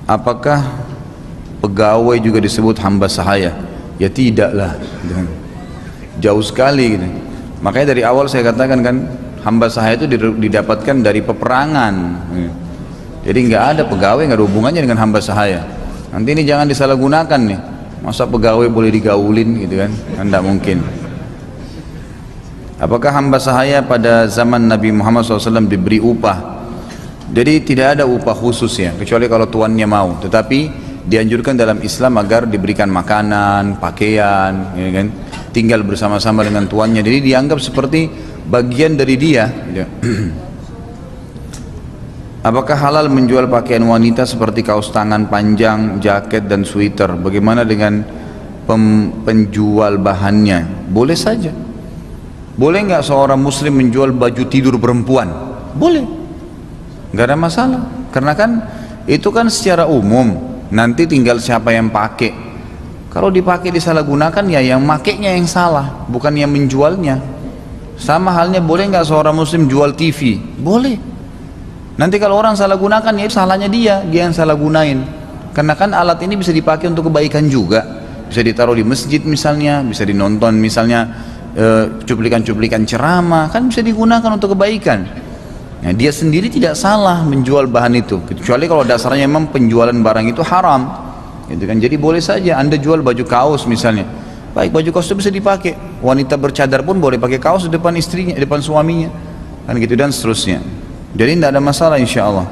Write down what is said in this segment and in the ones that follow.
apakah pegawai juga disebut hamba sahaya? Ya tidaklah, jauh sekali gitu. Makanya dari awal saya katakan kan, hamba sahaya itu didapatkan dari peperangan. Jadi nggak ada pegawai, nggak ada hubungannya dengan hamba sahaya. Nanti ini jangan disalahgunakan nih. Masa pegawai boleh digaulin gitu kan? Kan nggak mungkin. Apakah hamba sahaya pada zaman Nabi Muhammad SAW diberi upah? Jadi tidak ada upah khusus ya, kecuali kalau tuannya mau. Tetapi dianjurkan dalam Islam agar diberikan makanan, pakaian, ya kan? Tinggal bersama-sama dengan tuannya. Jadi dianggap seperti bagian dari dia. Ya. Apakah halal menjual pakaian wanita seperti kaos tangan panjang, jaket dan sweater? Bagaimana dengan penjual bahannya? Boleh saja. Boleh nggak seorang muslim menjual baju tidur perempuan? Boleh, nggak ada masalah. Karena kan itu kan secara umum, nanti tinggal siapa yang pakai. Kalau dipakai disalahgunakan ya yang makainya yang salah, bukan yang menjualnya. Sama halnya boleh nggak seorang muslim jual TV? Boleh. Nanti kalau orang salah gunakan ya salahnya dia yang salah gunain. Karena kan alat ini bisa dipakai untuk kebaikan juga. Bisa ditaruh di masjid misalnya, bisa dinonton misalnya cuplikan-cuplikan ceramah, kan bisa digunakan untuk kebaikan. Nah, dia sendiri tidak salah menjual bahan itu, kecuali kalau dasarnya memang penjualan barang itu haram. Gitu kan. Jadi boleh saja Anda jual baju kaos misalnya. Baik, baju kaos itu bisa dipakai. Wanita bercadar pun boleh pakai kaos di depan istrinya, di depan suaminya. Kan gitu dan seterusnya. Jadi tidak ada masalah insya Allah.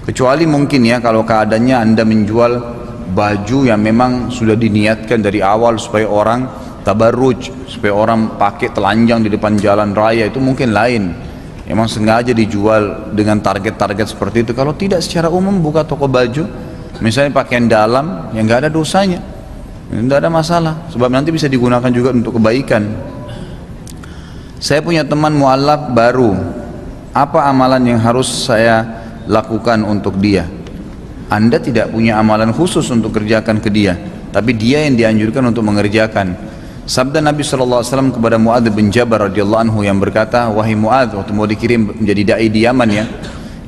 Kecuali mungkin ya kalau keadaannya Anda menjual baju yang memang sudah diniatkan dari awal supaya orang tabarruj, supaya orang pakai telanjang di depan jalan raya, itu mungkin lain. Memang sengaja dijual dengan target-target seperti itu. Kalau tidak secara umum buka toko baju, misalnya pakaian dalam yang nggak ada dosanya, tidak ada masalah. Sebab nanti bisa digunakan juga untuk kebaikan. Saya punya teman mualaf baru. Apa amalan yang harus saya lakukan untuk dia? Anda tidak punya amalan khusus untuk kerjakan ke dia, tapi dia yang dianjurkan untuk mengerjakan. Sabda Nabi SAW kepada Mu'adz bin Jabal radhiyallahu anhu yang berkata, wahai Mu'adz, waktu mau dikirim menjadi da'i di Yaman ya,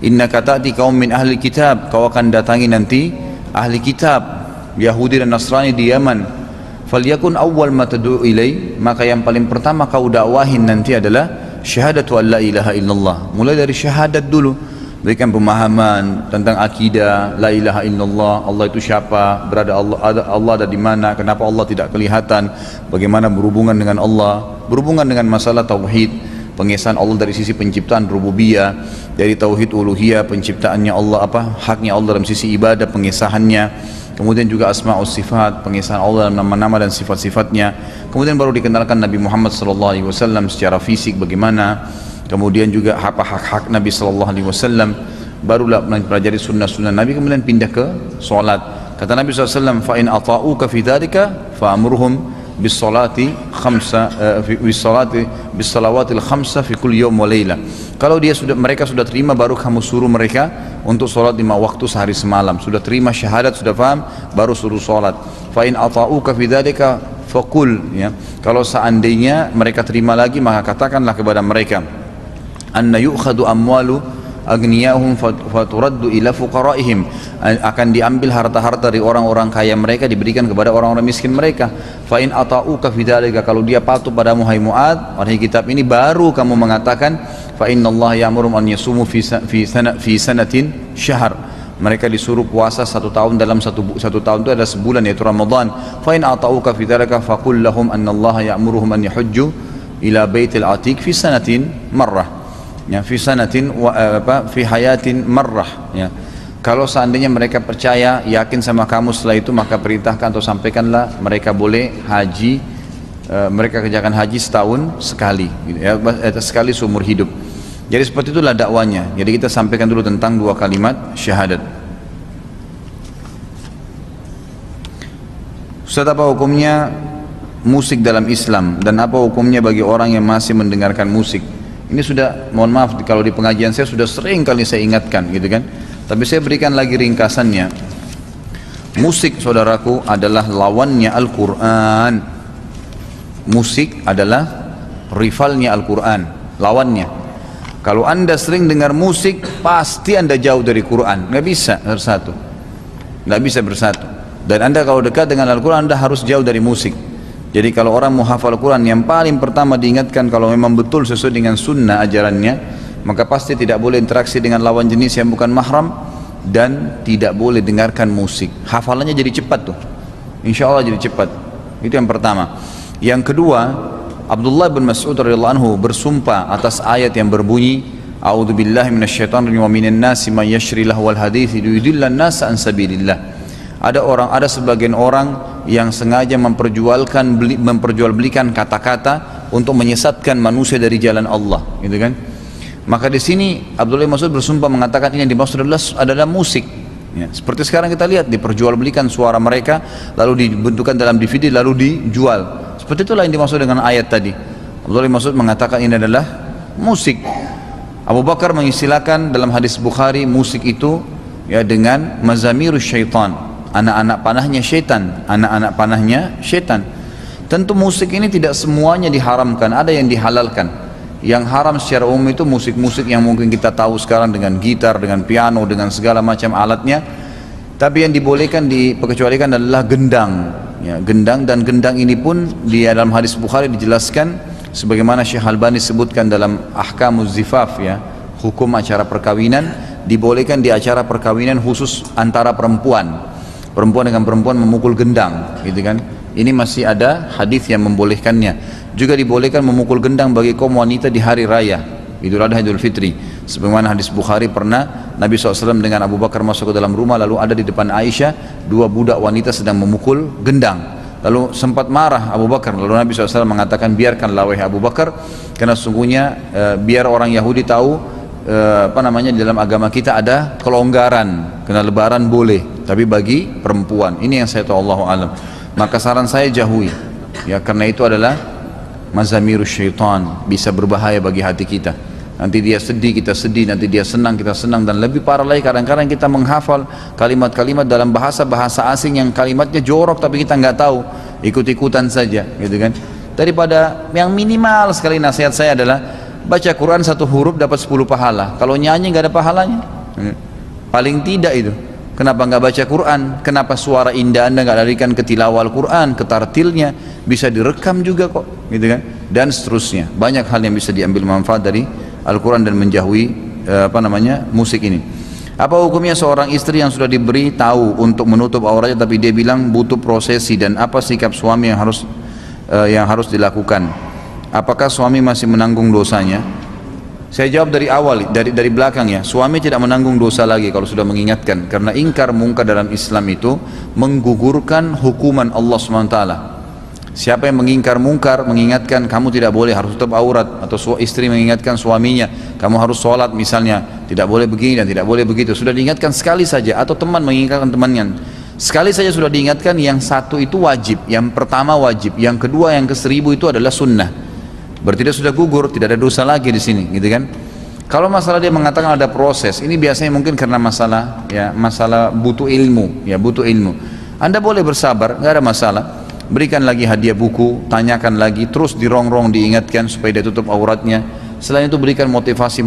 innaka ta'ti kaum min ahli kitab, kau akan datangi nanti ahli kitab Yahudi dan Nasrani di Yaman. Falyakun awwal ma tad'u ilai, maka yang paling pertama kau dakwahin nanti adalah syahadatu an la ilaha illallah. Mulai dari syahadat dulu, berikan pemahaman tentang akidah la ilaha illallah, Allah itu siapa, Allah ada di mana, kenapa Allah tidak kelihatan, bagaimana berhubungan dengan Allah, berhubungan dengan masalah tauhid, pengesahan Allah dari sisi penciptaan rububiyah, dari tauhid uluhiyah, penciptaannya Allah, haknya Allah dalam sisi ibadah, pengesahannya, kemudian juga asma'us sifat, pengesahan Allah dalam nama-nama dan sifat-sifatnya, kemudian baru dikenalkan Nabi Muhammad SAW secara fisik bagaimana, kemudian juga apa hak-hak Nabi SAW, barulah mempelajari sunnah-sunnah Nabi, kemudian pindah ke sholat. Kata Nabi SAW, fa'in ata'uka fi dhalika fa'amurhum bisolati khamsa bisalawatil khamsa fi kulli yawm wa layla. Kalau mereka sudah terima, baru kamu suruh mereka untuk sholat 5 waktu sehari semalam. Sudah terima syahadat, sudah paham, baru suruh sholat. Fa in ata'uka fi dzalika faqul, ya. Kalau seandainya mereka terima lagi, maka katakanlah kepada mereka, anna yu'khadu amwalu aghniyahum faturaddu ila fuqaraihim, akan diambil harta-harta dari orang-orang kaya mereka, diberikan kepada orang-orang miskin mereka. Fa in ata'uka fi dzalika, kalau dia patuh padamu hai Mu'adz, wahai kitab ini, baru kamu mengatakan fa innallaha ya'muru an yasumu fi sanatin syahr, mereka disuruh puasa 1 tahun, dalam satu tahun itu ada sebulan, yaitu Ramadan. Fa in ata'uka fi dzalika faqul lahum annallaha ya'muruhum an yahujju ila baitil atiq fi sanatin marrah, ya, fi sanatin fi hayatin marrah, ya. Kalau seandainya mereka percaya, yakin sama kamu setelah itu, maka perintahkan atau sampaikanlah mereka boleh haji, mereka kerjakan haji setahun sekali, gitu, ya, sekali seumur hidup. Jadi seperti itulah dakwanya. Jadi kita sampaikan dulu tentang 2 kalimat syahadat. Ustaz, apa hukumnya musik dalam Islam, dan apa hukumnya bagi orang yang masih mendengarkan musik? Ini sudah, mohon maaf kalau di pengajian saya sudah sering kali saya ingatkan gitu kan, tapi saya berikan lagi ringkasannya. Musik, saudaraku, adalah lawannya Al-Quran. Musik adalah rivalnya Al-Quran, lawannya. Kalau anda sering dengar musik, pasti anda jauh dari Quran. Nggak bisa bersatu. Nggak bisa bersatu. Dan anda kalau dekat dengan Al-Quran, anda harus jauh dari musik. Jadi kalau orang mau hafal Quran, yang paling pertama diingatkan kalau memang betul sesuai dengan sunnah ajarannya, maka pasti tidak boleh interaksi dengan lawan jenis yang bukan mahram, dan tidak boleh dengarkan musik. Hafalannya jadi cepat tuh. Insya Allah jadi cepat. Itu yang pertama. Yang kedua, Abdullah bin Mas'ud radhiyallahu anhu bersumpah atas ayat yang berbunyi, A'udzubillahi minasyaitonir rajim wa minan nasi may yashri lahwal hadithi liyudillan nasa an sabilillah. Ada sebagian orang yang sengaja memperjualbelikan kata-kata untuk menyesatkan manusia dari jalan Allah, gitu kan? Maka di sini Abdullah bin Mas'ud bersumpah mengatakan ini yang dimaksud adalah musik. Ya, seperti sekarang kita lihat diperjualbelikan suara mereka, lalu dibentukkan dalam DVD lalu dijual. Seperti itulah yang dimaksud dengan ayat tadi. Abdullah bin Mas'ud mengatakan ini adalah musik. Abu Bakar mengistilahkan dalam hadis Bukhari musik itu ya dengan mazamirus syaitan, anak-anak panahnya syaitan, anak-anak panahnya syaitan. Tentu musik ini tidak semuanya diharamkan, ada yang dihalalkan. Yang haram secara umum itu musik-musik yang mungkin kita tahu sekarang dengan gitar, dengan piano, dengan segala macam alatnya. Tapi yang dibolehkan, diperkecualikan adalah gendang. Ya, gendang, dan gendang ini pun di dalam hadis Bukhari dijelaskan sebagaimana Syekh Albani sebutkan dalam Ahkamuz Zifaf, ya, hukum acara perkawinan, dibolehkan di acara perkawinan khusus antara perempuan dengan perempuan memukul gendang, gitu kan. Ini masih ada hadis yang membolehkannya. Juga dibolehkan memukul gendang bagi kaum wanita di hari raya Idul Adha, Idul Fitri. Sebagaimana hadis Bukhari, pernah Nabi SAW dengan Abu Bakar masuk ke dalam rumah, lalu ada di depan Aisyah dua budak wanita sedang memukul gendang. Lalu sempat marah Abu Bakar, lalu Nabi SAW mengatakan, biarkanlah wahai Abu Bakar, karena sungguhnya biar orang Yahudi tahu di dalam agama kita ada kelonggaran, karena lebaran boleh, tapi bagi perempuan. Ini yang saya tahu, Allahu a'lam. Maka saran saya jauhi, ya, karena itu adalah mazamirus syaitan, bisa berbahaya bagi hati kita. Nanti dia sedih, kita sedih, nanti dia senang, kita senang, dan lebih parah lagi kadang-kadang kita menghafal kalimat-kalimat dalam bahasa asing yang kalimatnya jorok tapi kita nggak tahu, ikut-ikutan saja, gitu kan. Daripada yang minimal sekali nasihat saya adalah baca Quran satu huruf dapat 10 pahala. Kalau nyanyi nggak ada pahalanya, paling tidak itu. Kenapa nggak baca Quran? Kenapa suara indah anda nggak larikan ke tilawah Al-Quran, ke tartilnya? Bisa direkam juga kok, gitu kan? Dan seterusnya. Banyak hal yang bisa diambil manfaat dari Al-Quran dan menjauhi musik ini. Apa hukumnya seorang istri yang sudah diberi tahu untuk menutup auratnya tapi dia bilang butuh prosesi, dan apa sikap suami yang harus dilakukan? Apakah suami masih menanggung dosanya? Saya jawab dari awal, dari belakang ya. Suami tidak menanggung dosa lagi kalau sudah mengingatkan, karena ingkar mungkar dalam Islam itu menggugurkan hukuman Allah SWT. Siapa yang mengingkar mungkar, mengingatkan kamu tidak boleh, harus tutup aurat, atau istri mengingatkan suaminya kamu harus sholat misalnya, tidak boleh begini dan tidak boleh begitu, sudah diingatkan sekali saja, atau teman mengingatkan temannya sekali saja sudah diingatkan, yang satu itu wajib, yang pertama wajib, yang kedua yang ke-1000 itu adalah sunnah. Berarti dia sudah gugur, tidak ada dosa lagi di sini, gitu kan. Kalau masalah dia mengatakan ada proses, ini biasanya mungkin karena masalah butuh ilmu, ya, butuh ilmu. Anda boleh bersabar, nggak ada masalah. Berikan lagi hadiah buku, tanyakan lagi, terus dirongrong, diingatkan supaya dia tutup auratnya. Selain itu berikan motivasi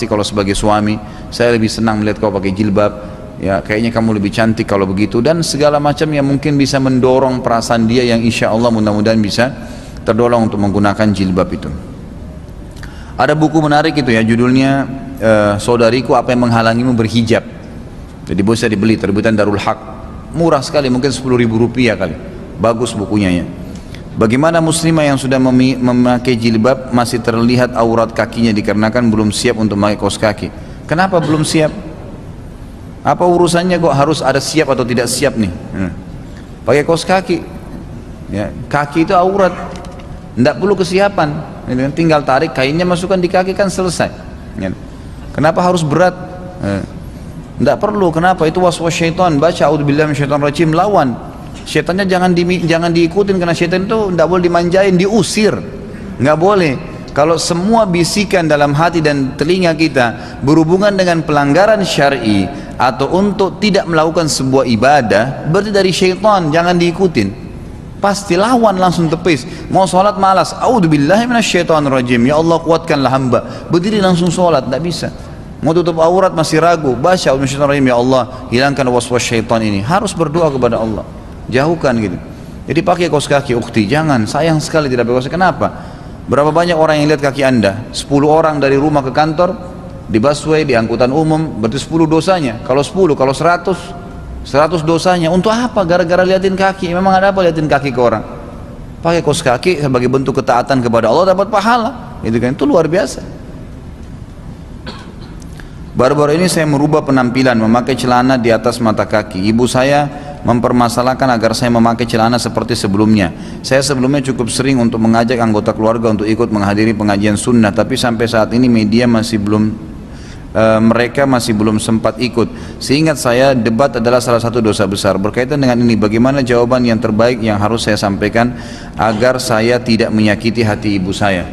kalau sebagai suami, saya lebih senang melihat kau pakai jilbab, ya, kayaknya kamu lebih cantik kalau begitu, dan segala macam yang mungkin bisa mendorong perasaan dia yang insya Allah mudah-mudahan bisa terdorong untuk menggunakan jilbab itu. Ada buku menarik itu ya, judulnya Saudariku Apa Yang Menghalangimu Berhijab. Jadi bisa dibeli, terbitan Darul Haq, murah sekali, mungkin 10.000 rupiah kali. Bagus bukunya ya. Bagaimana muslimah yang sudah memakai jilbab masih terlihat aurat kakinya dikarenakan belum siap untuk memakai kaos kaki? Kenapa belum siap? Apa urusannya kok harus ada siap atau tidak siap nih? Pakai kaos kaki, ya, kaki itu aurat, tidak perlu kesiapan, tinggal tarik kainnya, masukkan di kaki kan selesai. Kenapa harus berat? Tidak perlu. Kenapa? Itu waswas syaitan. Baca a'udzubillahi minasyaitonir rajim, lawan. Syaitannya jangan diikutin, karena syaitan itu tidak boleh dimanjain, diusir, nggak boleh. Kalau semua bisikan dalam hati dan telinga kita berhubungan dengan pelanggaran syar'i atau untuk tidak melakukan sebuah ibadah, berarti dari syaitan, jangan diikutin. pasti lawan langsung tepis. Mau sholat malas, a'udzubillahi minasyaitonirrajim, ya Allah kuatkanlah hamba, berdiri langsung sholat, tidak bisa. Mau tutup aurat masih ragu, baca a'udzubillahi ya Allah hilangkan waswas syaitan ini. Harus berdoa kepada Allah, jauhkan gitu. Jadi pakai kaos kaki ukhti, jangan, sayang sekali tidak pakai kaos kaki. Kenapa? Berapa banyak orang yang lihat kaki anda? 10 orang dari rumah ke kantor, di busway, di angkutan umum, berarti 10 dosanya. Kalau 10, kalau 100 dosanya. Untuk apa? Gara-gara liatin kaki. Memang ada apa liatin kaki ke orang? Pakai kaos kaki sebagai bentuk ketaatan kepada Allah, dapat pahala. Itu kan, itu luar biasa. Baru-baru ini saya merubah penampilan, memakai celana di atas mata kaki. Ibu saya mempermasalahkan agar saya memakai celana seperti sebelumnya. Saya sebelumnya cukup sering untuk mengajak anggota keluarga untuk ikut menghadiri pengajian sunnah, tapi sampai saat ini media masih belum mereka masih belum sempat ikut. Seingat saya debat adalah salah satu dosa besar. Berkaitan dengan ini, bagaimana jawaban yang terbaik yang harus saya sampaikan agar saya tidak menyakiti hati ibu saya?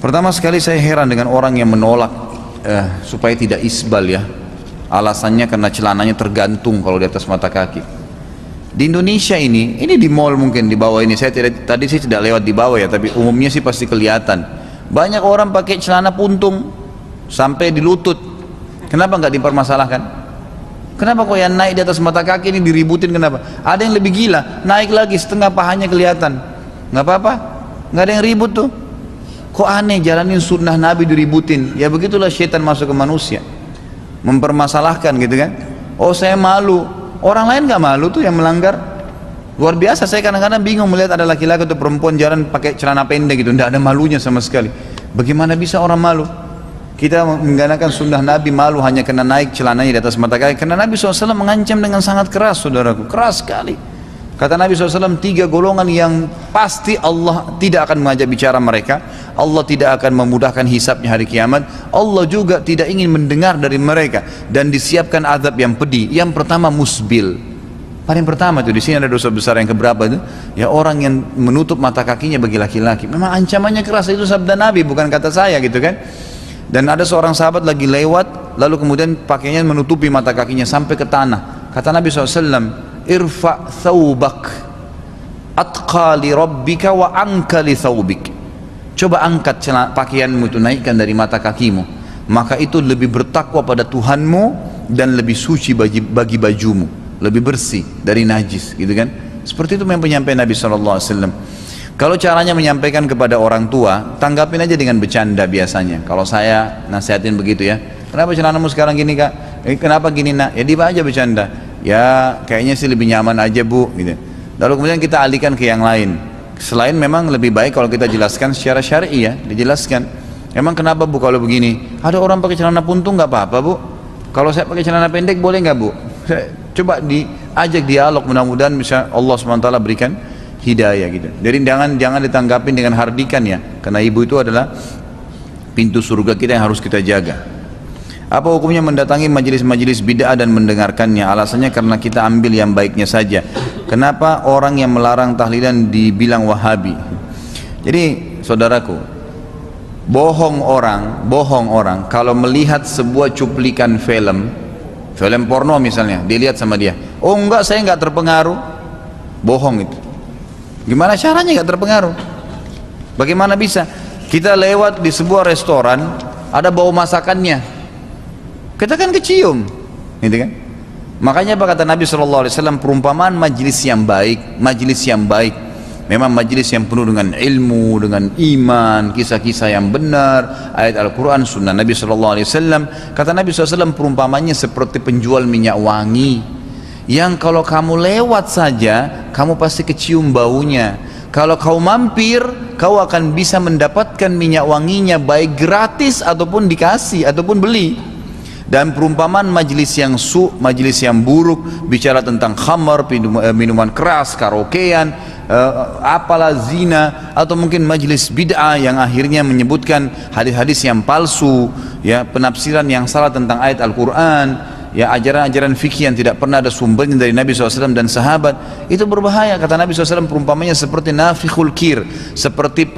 Pertama sekali saya heran dengan orang yang menolak supaya tidak isbal ya. Alasannya karena celananya tergantung kalau di atas mata kaki. Di Indonesia ini di mall mungkin di bawah ini, saya tadi sih tidak lewat di bawah ya, tapi umumnya sih pasti kelihatan. Banyak orang pakai celana puntung sampai di lutut. Kenapa nggak dipermasalahkan? Kenapa kok yang naik di atas mata kaki ini diributin? Kenapa? Ada yang lebih gila, naik lagi setengah pahanya kelihatan. Nggak apa-apa, nggak ada yang ribut tuh. Kok aneh jalanin sunnah Nabi diributin? Ya begitulah syaitan masuk ke manusia, mempermasalahkan gitu kan. Oh saya malu, orang lain nggak malu tuh yang melanggar. Luar biasa, saya kadang-kadang bingung melihat ada laki-laki atau perempuan jalan pakai celana pendek gitu, tidak ada malunya sama sekali. Bagaimana bisa orang malu? Kita menggunakan sunnah Nabi, malu hanya kena naik celananya di atas mata kaki. Karena Nabi SAW mengancam dengan sangat keras, saudaraku, keras sekali. Kata Nabi SAW, 3 golongan yang pasti Allah tidak akan mengajak bicara mereka, Allah tidak akan memudahkan hisabnya hari kiamat, Allah juga tidak ingin mendengar dari mereka, dan disiapkan azab yang pedih. Yang pertama musbil. Paling pertama itu di sini ada dosa besar yang keberapa itu? Ya orang yang menutup mata kakinya bagi laki-laki. Memang ancamannya keras, itu sabda Nabi bukan kata saya gitu kan. Dan ada seorang sahabat lagi lewat, lalu kemudian pakainya menutupi mata kakinya sampai ke tanah. Kata Nabi SAW, irfa' thawbak atqa li rabbika wa anka li thawbik. Coba angkat pakaianmu itu, naikkan dari mata kakimu, maka itu lebih bertakwa pada Tuhanmu dan lebih suci bagi bajumu, lebih bersih dari najis gitu kan. Seperti itu memang penyampaian Nabi SAW. Kalau caranya menyampaikan kepada orang tua, tanggapin aja dengan bercanda biasanya. Kalau saya nasihatin begitu ya, kenapa celanamu sekarang gini kak? Kenapa gini nak? Ya dia aja bercanda. Ya kayaknya sih lebih nyaman aja bu, gitu. Lalu kemudian kita alihkan ke yang lain. Selain memang lebih baik kalau kita jelaskan secara syar'i ya, dijelaskan. Emang kenapa bu kalau begini? Ada orang pakai celana puntung nggak apa-apa bu. Kalau saya pakai celana pendek boleh nggak bu? Coba diajak dialog, mudah-mudahan bisa Allah SWT berikan hidayah gitu. Jadi jangan ditanggapin dengan hardikan ya, karena ibu itu adalah pintu surga kita yang harus kita jaga. Apa hukumnya mendatangi majelis-majelis bid'ah dan mendengarkannya? Alasannya karena kita ambil yang baiknya saja. Kenapa orang yang melarang tahlilan dibilang wahabi? Jadi saudaraku, bohong orang kalau melihat sebuah cuplikan film porno misalnya, dilihat sama dia, oh enggak saya enggak terpengaruh, bohong itu. Gimana caranya nggak terpengaruh? Bagaimana bisa? Kita lewat di sebuah restoran, ada bau masakannya, kita kan kecium, gitu kan? Makanya apa kata Nabi SAW, perumpamaan majlis yang baik, memang majlis yang penuh dengan ilmu, dengan iman, kisah-kisah yang benar, ayat Al-Quran, sunnah Nabi SAW. Kata Nabi SAW, perumpamannya seperti penjual minyak wangi, yang kalau kamu lewat saja kamu pasti kecium baunya. Kalau kau mampir, kau akan bisa mendapatkan minyak wanginya, baik gratis ataupun dikasih ataupun beli. Dan perumpamaan majlis yang majlis yang buruk, bicara tentang khamar, minuman keras, karaokean, apalah zina, atau mungkin majlis bid'ah yang akhirnya menyebutkan hadis-hadis yang palsu, ya, penafsiran yang salah tentang ayat Al-Quran, ya, ajaran-ajaran fikih yang tidak pernah ada sumbernya dari Nabi SAW dan sahabat, itu berbahaya. Kata Nabi SAW, perumpamanya seperti nafikhul kir, seperti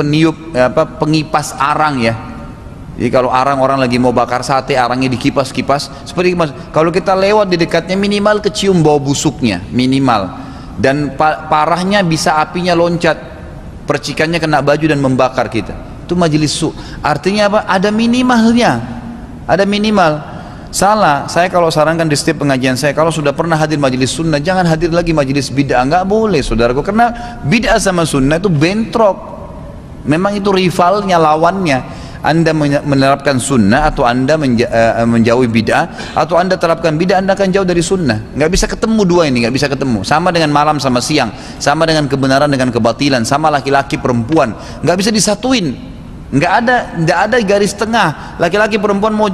pengipas arang ya. Jadi kalau orang lagi mau bakar sate, arangnya dikipas-kipas seperti kipas. Kalau kita lewat di dekatnya, minimal kecium bau busuknya, minimal. dan parahnya bisa apinya loncat, percikannya kena baju dan membakar kita. Itu majelis su. Artinya apa? Ada minimalnya, ada minimal. Salah, saya kalau sarankan di setiap pengajian saya, kalau sudah pernah hadir majelis sunnah, jangan hadir lagi majelis bid'ah. Nggak boleh saudaraku, karena bid'ah sama sunnah itu bentrok. Memang itu rivalnya, lawannya. Anda menerapkan sunnah atau Anda menjauhi bid'ah, atau Anda terapkan bid'ah, Anda akan jauh dari sunnah. Nggak bisa ketemu dua ini, nggak bisa ketemu. Sama dengan malam sama siang, sama dengan kebenaran dengan kebatilan, sama laki-laki perempuan, nggak bisa disatuin. Nggak ada garis tengah. Laki-laki perempuan mau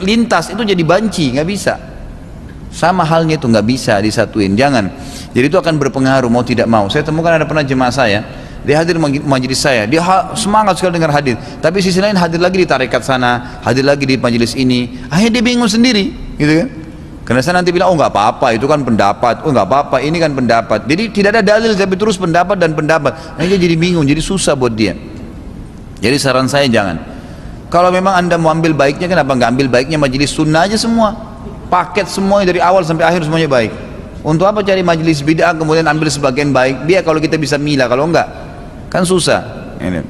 lintas itu jadi banci, nggak bisa. Sama halnya itu nggak bisa disatuin, jangan. Jadi itu akan berpengaruh mau tidak mau. Saya temukan ada pernah jemaah saya, dia hadir majelis saya, dia semangat sekali dengar hadir, tapi sisi lain hadir lagi di tarekat sana, hadir lagi di majelis ini. Akhirnya dia bingung sendiri, gitu kan? Karena saya nanti bilang, oh nggak apa-apa, itu kan pendapat, oh nggak apa-apa, ini kan pendapat. Jadi tidak ada dalil, tapi terus pendapat dan pendapat. Nah, dia jadi bingung, jadi susah buat dia. Jadi saran saya jangan. Kalau memang Anda mau ambil baiknya, kenapa nggak ambil baiknya majelis sunnah aja semua, paket semuanya dari awal sampai akhir semuanya baik. Untuk apa cari majelis bid'ah kemudian ambil sebagian baik? Biar kalau kita bisa milah, kalau enggak kan susah. Ini.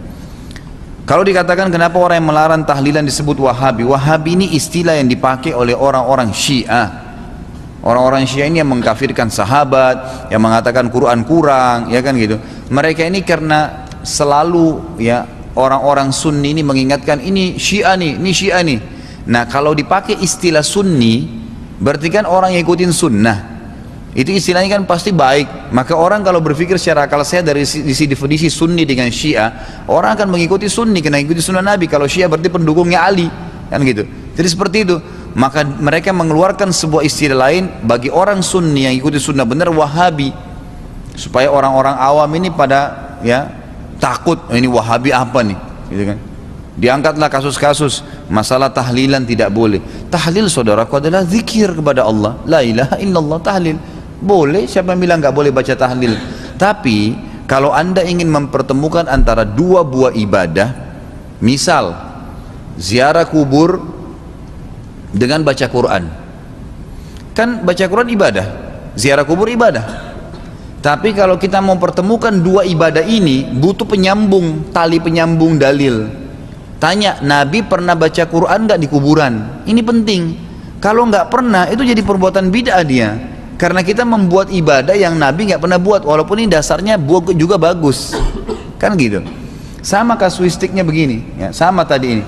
Kalau dikatakan kenapa orang yang melarang tahlilan disebut Wahabi? Wahabi ini istilah yang dipakai oleh orang-orang Syiah. Orang-orang Syiah ini yang mengkafirkan sahabat, yang mengatakan Quran kurang, ya kan gitu. Mereka ini karena selalu ya orang-orang Sunni ini mengingatkan ini Syiah nih, ini Syiah nih. Nah, kalau dipakai istilah Sunni, berarti kan orang yang ikutin sunnah. Itu istilahnya kan pasti baik. Maka orang kalau berpikir secara akal sehat dari sisi definisi Sunni dengan Syiah, orang akan mengikuti Sunni karena ikuti sunnah Nabi. Kalau Syiah berarti pendukungnya Ali, kan gitu. Jadi seperti itu. Maka mereka mengeluarkan sebuah istilah lain bagi orang Sunni yang ikuti sunnah benar, Wahabi, supaya orang-orang awam ini pada ya takut, ini Wahabi apa nih, gitu kan? Diangkatlah kasus-kasus masalah tahlilan tidak boleh. Tahlil saudaraku adalah zikir kepada Allah, la ilaha illallah, tahlil boleh. Siapa yang bilang nggak boleh baca tahlil? Tapi kalau Anda ingin mempertemukan antara dua buah ibadah, misal ziarah kubur dengan baca Quran, kan baca Quran ibadah, ziarah kubur ibadah. Tapi kalau kita mau pertemukan dua ibadah ini, butuh penyambung, tali penyambung dalil. Tanya, Nabi pernah baca Quran nggak di kuburan? Ini penting. Kalau nggak pernah, itu jadi perbuatan bid'ah dia. Karena kita membuat ibadah yang Nabi nggak pernah buat, walaupun ini dasarnya juga bagus, kan gitu. Sama kasuistiknya begini, ya, sama tadi ini.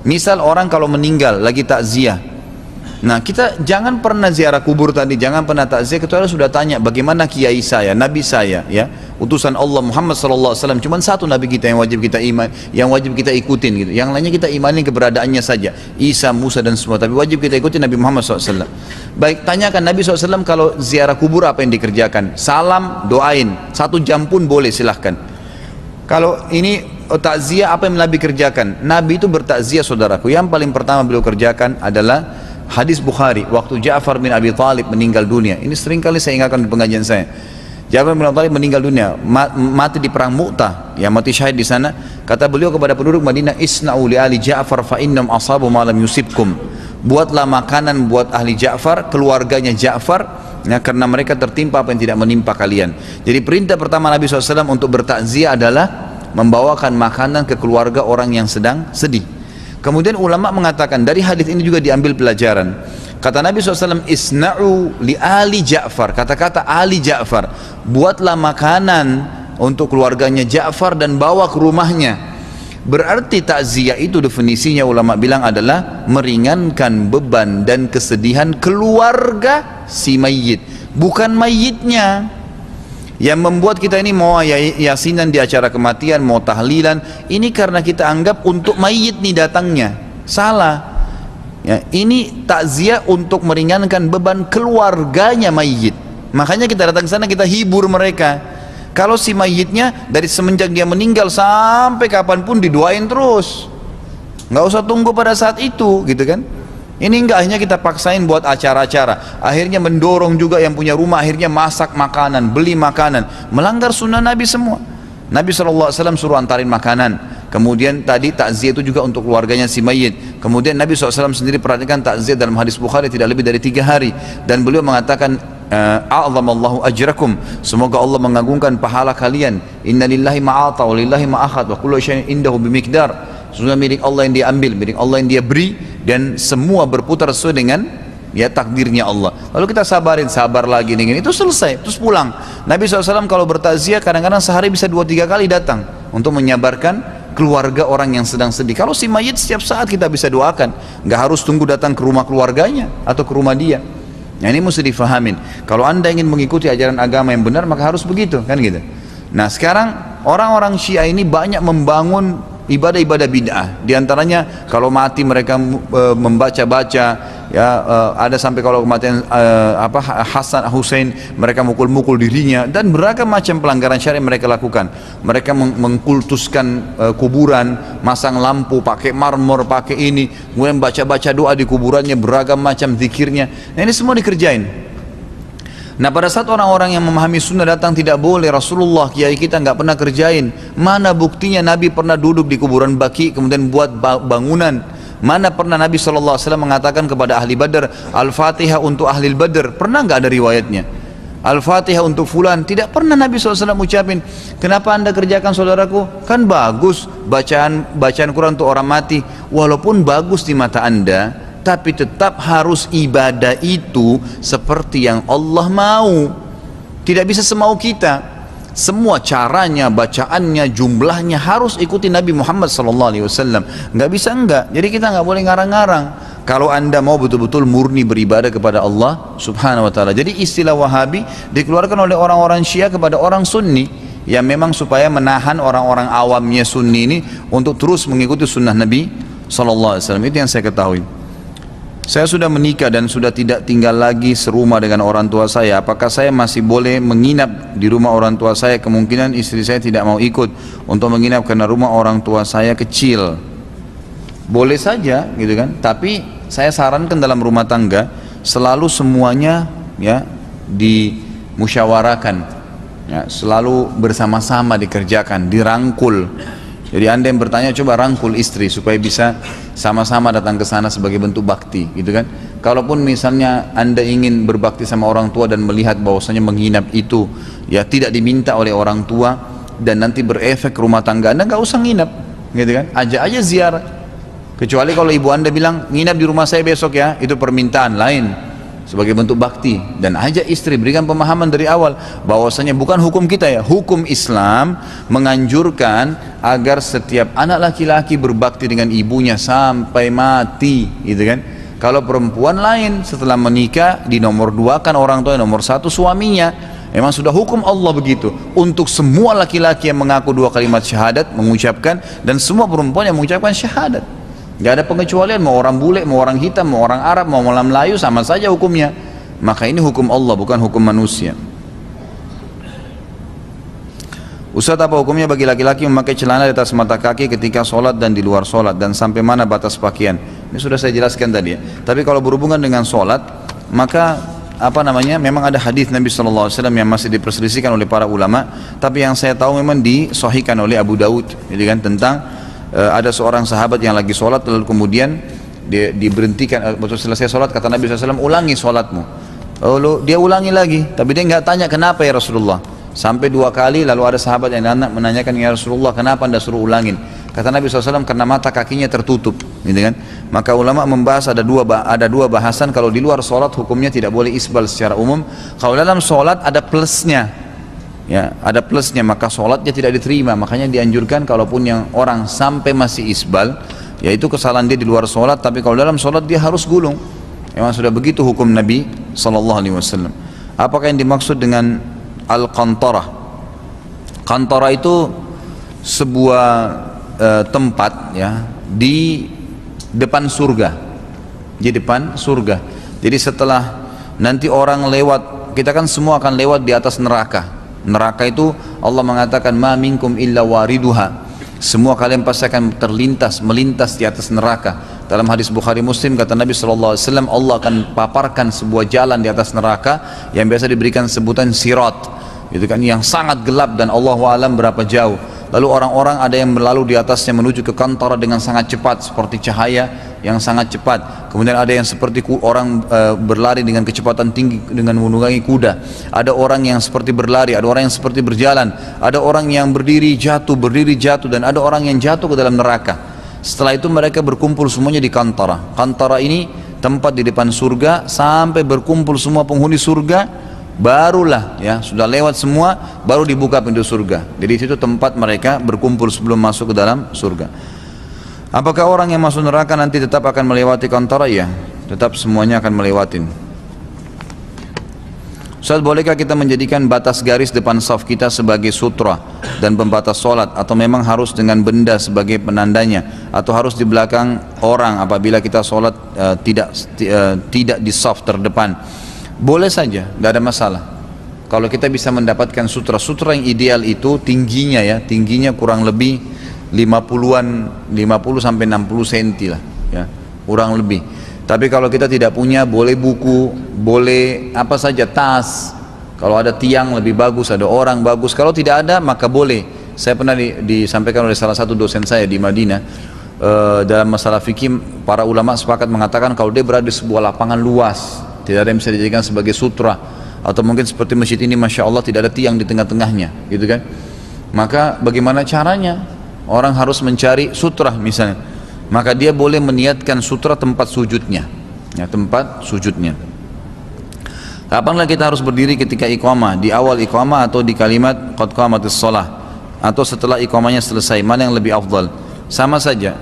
Misal orang kalau meninggal lagi takziah. Nah, kita jangan pernah ziarah kubur tadi, jangan pernah takziah kecuali sudah tanya bagaimana kiai saya, nabi saya, ya, utusan Allah Muhammad sallallahu alaihi wasallam. Cuma satu nabi kita yang wajib kita iman, yang wajib kita ikutin gitu. Yang lainnya kita imani keberadaannya saja, Isa, Musa dan semua, tapi wajib kita ikutin Nabi Muhammad SAW. Baik, tanyakan Nabi SAW kalau ziarah kubur apa yang dikerjakan? Salam, doain, 1 jam pun boleh, silahkan. Kalau ini takziah apa yang Nabi kerjakan? Nabi itu bertakziah saudaraku. Yang paling pertama beliau kerjakan adalah hadis Bukhari, waktu Ja'far bin Abi Thalib meninggal dunia. Ini sering kali saya ingatkan di pengajian saya. Ja'far bin Abi Thalib meninggal dunia, mati di perang Mu'tah, ya, mati syahid di sana. Kata beliau kepada penduduk Madinah, isna'u li ali Ja'far fa innam asabu ma lam yusibkum. Buatlah makanan buat ahli Ja'far, keluarganya Ja'far, ya, karena mereka tertimpa apa yang tidak menimpa kalian. Jadi perintah pertama Nabi SAW untuk bertakziah adalah membawakan makanan ke keluarga orang yang sedang sedih. Kemudian ulama mengatakan dari hadis ini juga diambil pelajaran. Kata Nabi SAW, isna'u li ali Ja'far, kata-kata ali Ja'far, buatlah makanan untuk keluarganya Ja'far dan bawa ke rumahnya. Berarti takziah itu definisinya ulama bilang adalah meringankan beban dan kesedihan keluarga si mayit, bukan mayitnya. Yang membuat kita ini mau yasinan di acara kematian, mau tahlilan, ini karena kita anggap untuk mayit nih datangnya. Salah, ya, ini takziah untuk meringankan beban keluarganya mayit. Makanya kita datang ke sana, kita hibur mereka. Kalau si mayitnya dari semenjak dia meninggal sampai kapanpun didoain terus, nggak usah tunggu pada saat itu, gitu kan. Ini enggak, hanya kita paksain buat acara-acara, akhirnya mendorong juga yang punya rumah, akhirnya masak makanan, beli makanan, melanggar sunnah Nabi semua. Nabi SAW suruh antarin makanan. Kemudian tadi takziah itu juga untuk keluarganya si mayit. Kemudian Nabi SAW sendiri perhatikan takziah dalam hadis Bukhari tidak lebih dari 3 hari. Dan beliau mengatakan a'zamallahu ajrakum, semoga Allah mengagungkan pahala kalian. Inna lillahi ma'ata wa lillahi ma'akhad wa kullu syai'in indahu bimiqdar. Sesungguhnya milik Allah yang dia ambil, milik Allah yang dia beri, dan semua berputar sesuai dengan ya takdirnya Allah. Lalu kita sabarin, sabar lagi dengan itu, selesai, terus pulang. Nabi SAW kalau bertakziah kadang-kadang sehari bisa 2-3 kali datang untuk menyabarkan keluarga orang yang sedang sedih. Kalau si mayit setiap saat kita bisa doakan, nggak harus tunggu datang ke rumah keluarganya atau ke rumah dia. Nah ini mesti difahamin. Kalau anda ingin mengikuti ajaran agama yang benar, maka harus begitu, kan gitu. Nah sekarang orang-orang Syiah ini banyak membangun ibadah-ibadah bid'ah. Di antaranya kalau mati mereka membaca-baca, ya ada sampai kalau kematian Hasan Hussein mereka mukul-mukul dirinya, dan beragam macam pelanggaran syariat mereka lakukan. Mereka mengkultuskan kuburan, masang lampu, pakai marmor, pakai ini, kemudian baca-baca doa di kuburannya, beragam macam zikirnya. Nah ini semua dikerjain. Nah pada saat orang-orang yang memahami sunnah datang, tidak boleh, Rasulullah, kiai kita nggak pernah kerjain. Mana buktinya Nabi pernah duduk di kuburan Baqi kemudian buat bangunan? Mana pernah Nabi SAW mengatakan kepada ahli Badar, Al-Fatihah untuk ahli Badar? Pernah nggak ada riwayatnya? Al-Fatihah untuk fulan? Tidak pernah Nabi SAW ucapin. Kenapa anda kerjakan saudaraku? Kan bagus bacaan Quran untuk orang mati. Walaupun bagus di mata anda, tapi tetap harus ibadah itu seperti yang Allah mau. Tidak bisa semau kita. Semua caranya, bacaannya, jumlahnya harus ikuti Nabi Muhammad SAW. Nggak bisa enggak. Jadi kita nggak boleh ngarang-ngarang. Kalau anda mau betul-betul murni beribadah kepada Allah Subhanahu Wa Taala. Jadi istilah Wahabi dikeluarkan oleh orang-orang Syiah kepada orang Sunni, yang memang supaya menahan orang-orang awamnya Sunni ini untuk terus mengikuti sunnah Nabi SAW. Itu yang saya ketahui. Saya sudah menikah dan sudah tidak tinggal lagi serumah dengan orang tua saya. Apakah saya masih boleh menginap di rumah orang tua saya? Kemungkinan istri saya tidak mau ikut untuk menginap karena rumah orang tua saya kecil. Boleh saja gitu kan. Tapi saya sarankan dalam rumah tangga selalu semuanya ya dimusyawarakan, ya, selalu bersama-sama dikerjakan, dirangkul. Jadi anda yang bertanya, coba rangkul istri supaya bisa sama-sama datang ke sana sebagai bentuk bakti, gitu kan. Kalaupun misalnya anda ingin berbakti sama orang tua dan melihat bahwasanya menginap itu ya tidak diminta oleh orang tua dan nanti berefek ke rumah tangga anda, nggak usah nginap, gitu kan. Ajak aja ziarah. Kecuali kalau ibu anda bilang nginap di rumah saya besok ya, itu permintaan lain sebagai bentuk bakti. Dan ajak istri, berikan pemahaman dari awal bahwasanya bukan hukum kita ya, hukum Islam menganjurkan agar setiap anak laki-laki berbakti dengan ibunya sampai mati, gitu kan. Kalau perempuan lain, setelah menikah dinomor duakan orang tua, nomor satu suaminya. Memang sudah hukum Allah begitu untuk semua laki-laki yang mengaku 2 kalimat syahadat mengucapkan, dan semua perempuan yang mengucapkan syahadat. Gak ada pengecualian, mau orang bule, mau orang hitam, mau orang Arab, mau orang Melayu, sama saja hukumnya. Maka ini hukum Allah, bukan hukum manusia. Ustaz, apa hukumnya bagi laki-laki memakai celana di atas mata kaki ketika sholat dan di luar sholat, dan sampai mana batas pakaian? Ini sudah saya jelaskan tadi ya. Tapi kalau berhubungan dengan sholat, maka memang ada hadis Nabi SAW yang masih diperselisihkan oleh para ulama, tapi yang saya tahu memang disahihkan oleh Abu Daud, gitu kan, tentang ada seorang sahabat yang lagi sholat lalu kemudian dia diberhentikan. Betul selesai sholat kata Nabi SAW, ulangi sholatmu. Lalu dia ulangi lagi, tapi dia nggak tanya kenapa ya Rasulullah, sampai 2 kali. Lalu ada sahabat yang menanyakan, ya Rasulullah kenapa anda suruh ulangin? Kata Nabi SAW, karena mata kakinya tertutup, gitu kan. Maka ulama membahas ada dua bahasan. Kalau di luar sholat hukumnya tidak boleh isbal secara umum. Kalau dalam sholat ada plusnya, ya ada plusnya, maka sholatnya tidak diterima. Makanya dianjurkan kalaupun yang orang sampai masih isbal, yaitu kesalahan dia di luar sholat, tapi kalau dalam sholat dia harus gulung. Memang sudah begitu hukum Nabi SAW. Apakah yang dimaksud dengan al-qantarah? Qantarah itu sebuah tempat ya di depan surga, di depan surga. Jadi setelah nanti orang lewat, kita kan semua akan lewat di atas neraka. Neraka itu Allah mengatakan ma minkum illa wariduha, semua kalian pasti akan melintas di atas neraka. Dalam hadis Bukhari Muslim kata Nabi SAW, Allah akan paparkan sebuah jalan di atas neraka yang biasa diberikan sebutan sirat, gitu kan, yang sangat gelap dan Allahu alam berapa jauh. lalu orang-orang ada yang berlalu di atasnya menuju ke kantara dengan sangat cepat seperti cahaya yang sangat cepat. Kemudian ada yang seperti orang berlari dengan kecepatan tinggi dengan menunggangi kuda. Ada orang yang seperti berlari, ada orang yang seperti berjalan, ada orang yang berdiri jatuh, dan ada orang yang jatuh ke dalam neraka. Setelah itu mereka berkumpul semuanya di kantara. Kantara ini tempat di depan surga, sampai berkumpul semua penghuni surga, barulah ya sudah lewat semua, baru dibuka pintu surga. Jadi itu tempat mereka berkumpul sebelum masuk ke dalam surga. Apakah orang yang masuk neraka nanti tetap akan melewati kantara? Ya, tetap semuanya akan melewatin. Ustaz, bolehkah kita menjadikan batas garis depan saf kita sebagai sutra dan pembatas solat, atau memang harus dengan benda sebagai penandanya, atau harus di belakang orang apabila kita solat tidak di saf terdepan? Boleh saja, tidak ada masalah. Kalau kita bisa mendapatkan sutra yang ideal itu tingginya ya, tingginya kurang lebih 50 sampai 60 cm lah ya, kurang lebih. Tapi kalau kita tidak punya, boleh buku, boleh apa saja, tas. Kalau ada tiang lebih bagus, ada orang bagus. Kalau tidak ada maka boleh. Saya pernah disampaikan oleh salah satu dosen saya di Madinah, dalam masalah fikih para ulama sepakat mengatakan kalau dia berada di sebuah lapangan luas, tidak ada yang bisa dijadikan sebagai sutra, atau mungkin seperti masjid ini masya Allah tidak ada tiang di tengah-tengahnya gitu kan, maka bagaimana caranya? Orang harus mencari sutra misalnya, maka dia boleh meniatkan sutra tempat sujudnya ya, tempat sujudnya. Kapanlah kita harus berdiri ketika iqamah? Di awal iqamah atau di kalimat qad qamatis shalah, atau setelah iqamahnya selesai? Mana yang lebih afdal? Sama saja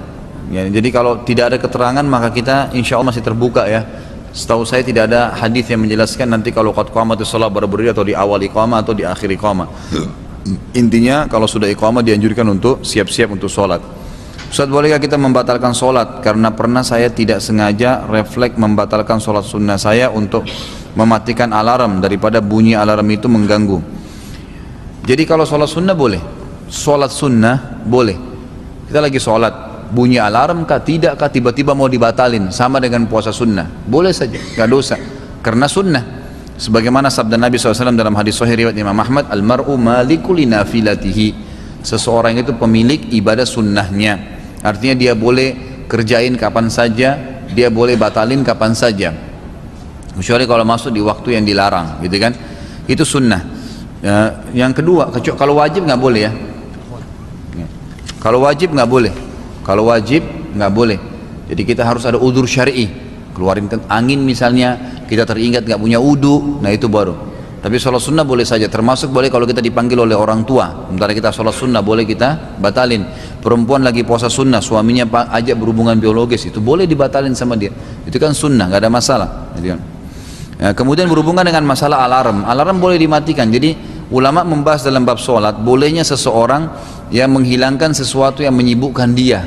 ya, jadi kalau tidak ada keterangan maka kita insya Allah masih terbuka ya. Setahu saya tidak ada hadis yang menjelaskan nanti kalau qad qamatis shalah baru berdiri, atau di awal iqamah atau di akhir iqamah. Intinya kalau sudah iqamah dianjurkan untuk siap-siap untuk sholat. Ustaz, bolehkah kita membatalkan sholat? Karena pernah saya tidak sengaja refleks membatalkan sholat sunnah saya untuk mematikan alarm daripada bunyi alarm itu mengganggu. Jadi kalau sholat sunnah boleh, sholat sunnah boleh. Kita lagi sholat, bunyi alarm kah tidak kah, tiba-tiba mau dibatalin, sama dengan puasa sunnah, boleh saja, gak dosa, karena sunnah. Sebagaimana sabda Nabi SAW dalam hadis sahih riwayat Imam Ahmad, al-mar'u maliku li nafilatihi, seseorang itu pemilik ibadah sunnahnya. Artinya dia boleh kerjain kapan saja, dia boleh batalin kapan saja, kecuali kalau masuk di waktu yang dilarang gitu kan, itu sunnah ya. Yang kedua, kalau wajib nggak boleh ya, kalau wajib nggak boleh, kalau wajib nggak boleh. Jadi kita harus ada udzur syar'i, keluarin angin misalnya, kita teringat nggak punya wudu, nah itu baru. Tapi sholat sunnah boleh saja, termasuk boleh kalau kita dipanggil oleh orang tua, sementara kita sholat sunnah boleh kita batalin. Perempuan lagi puasa sunnah, suaminya ajak berhubungan biologis, itu boleh dibatalin sama dia, itu kan sunnah, nggak ada masalah gitu kan. Ya, kemudian berhubungan dengan masalah alarm boleh dimatikan. Jadi ulama membahas dalam bab sholat, bolehnya seseorang yang menghilangkan sesuatu yang menyibukkan dia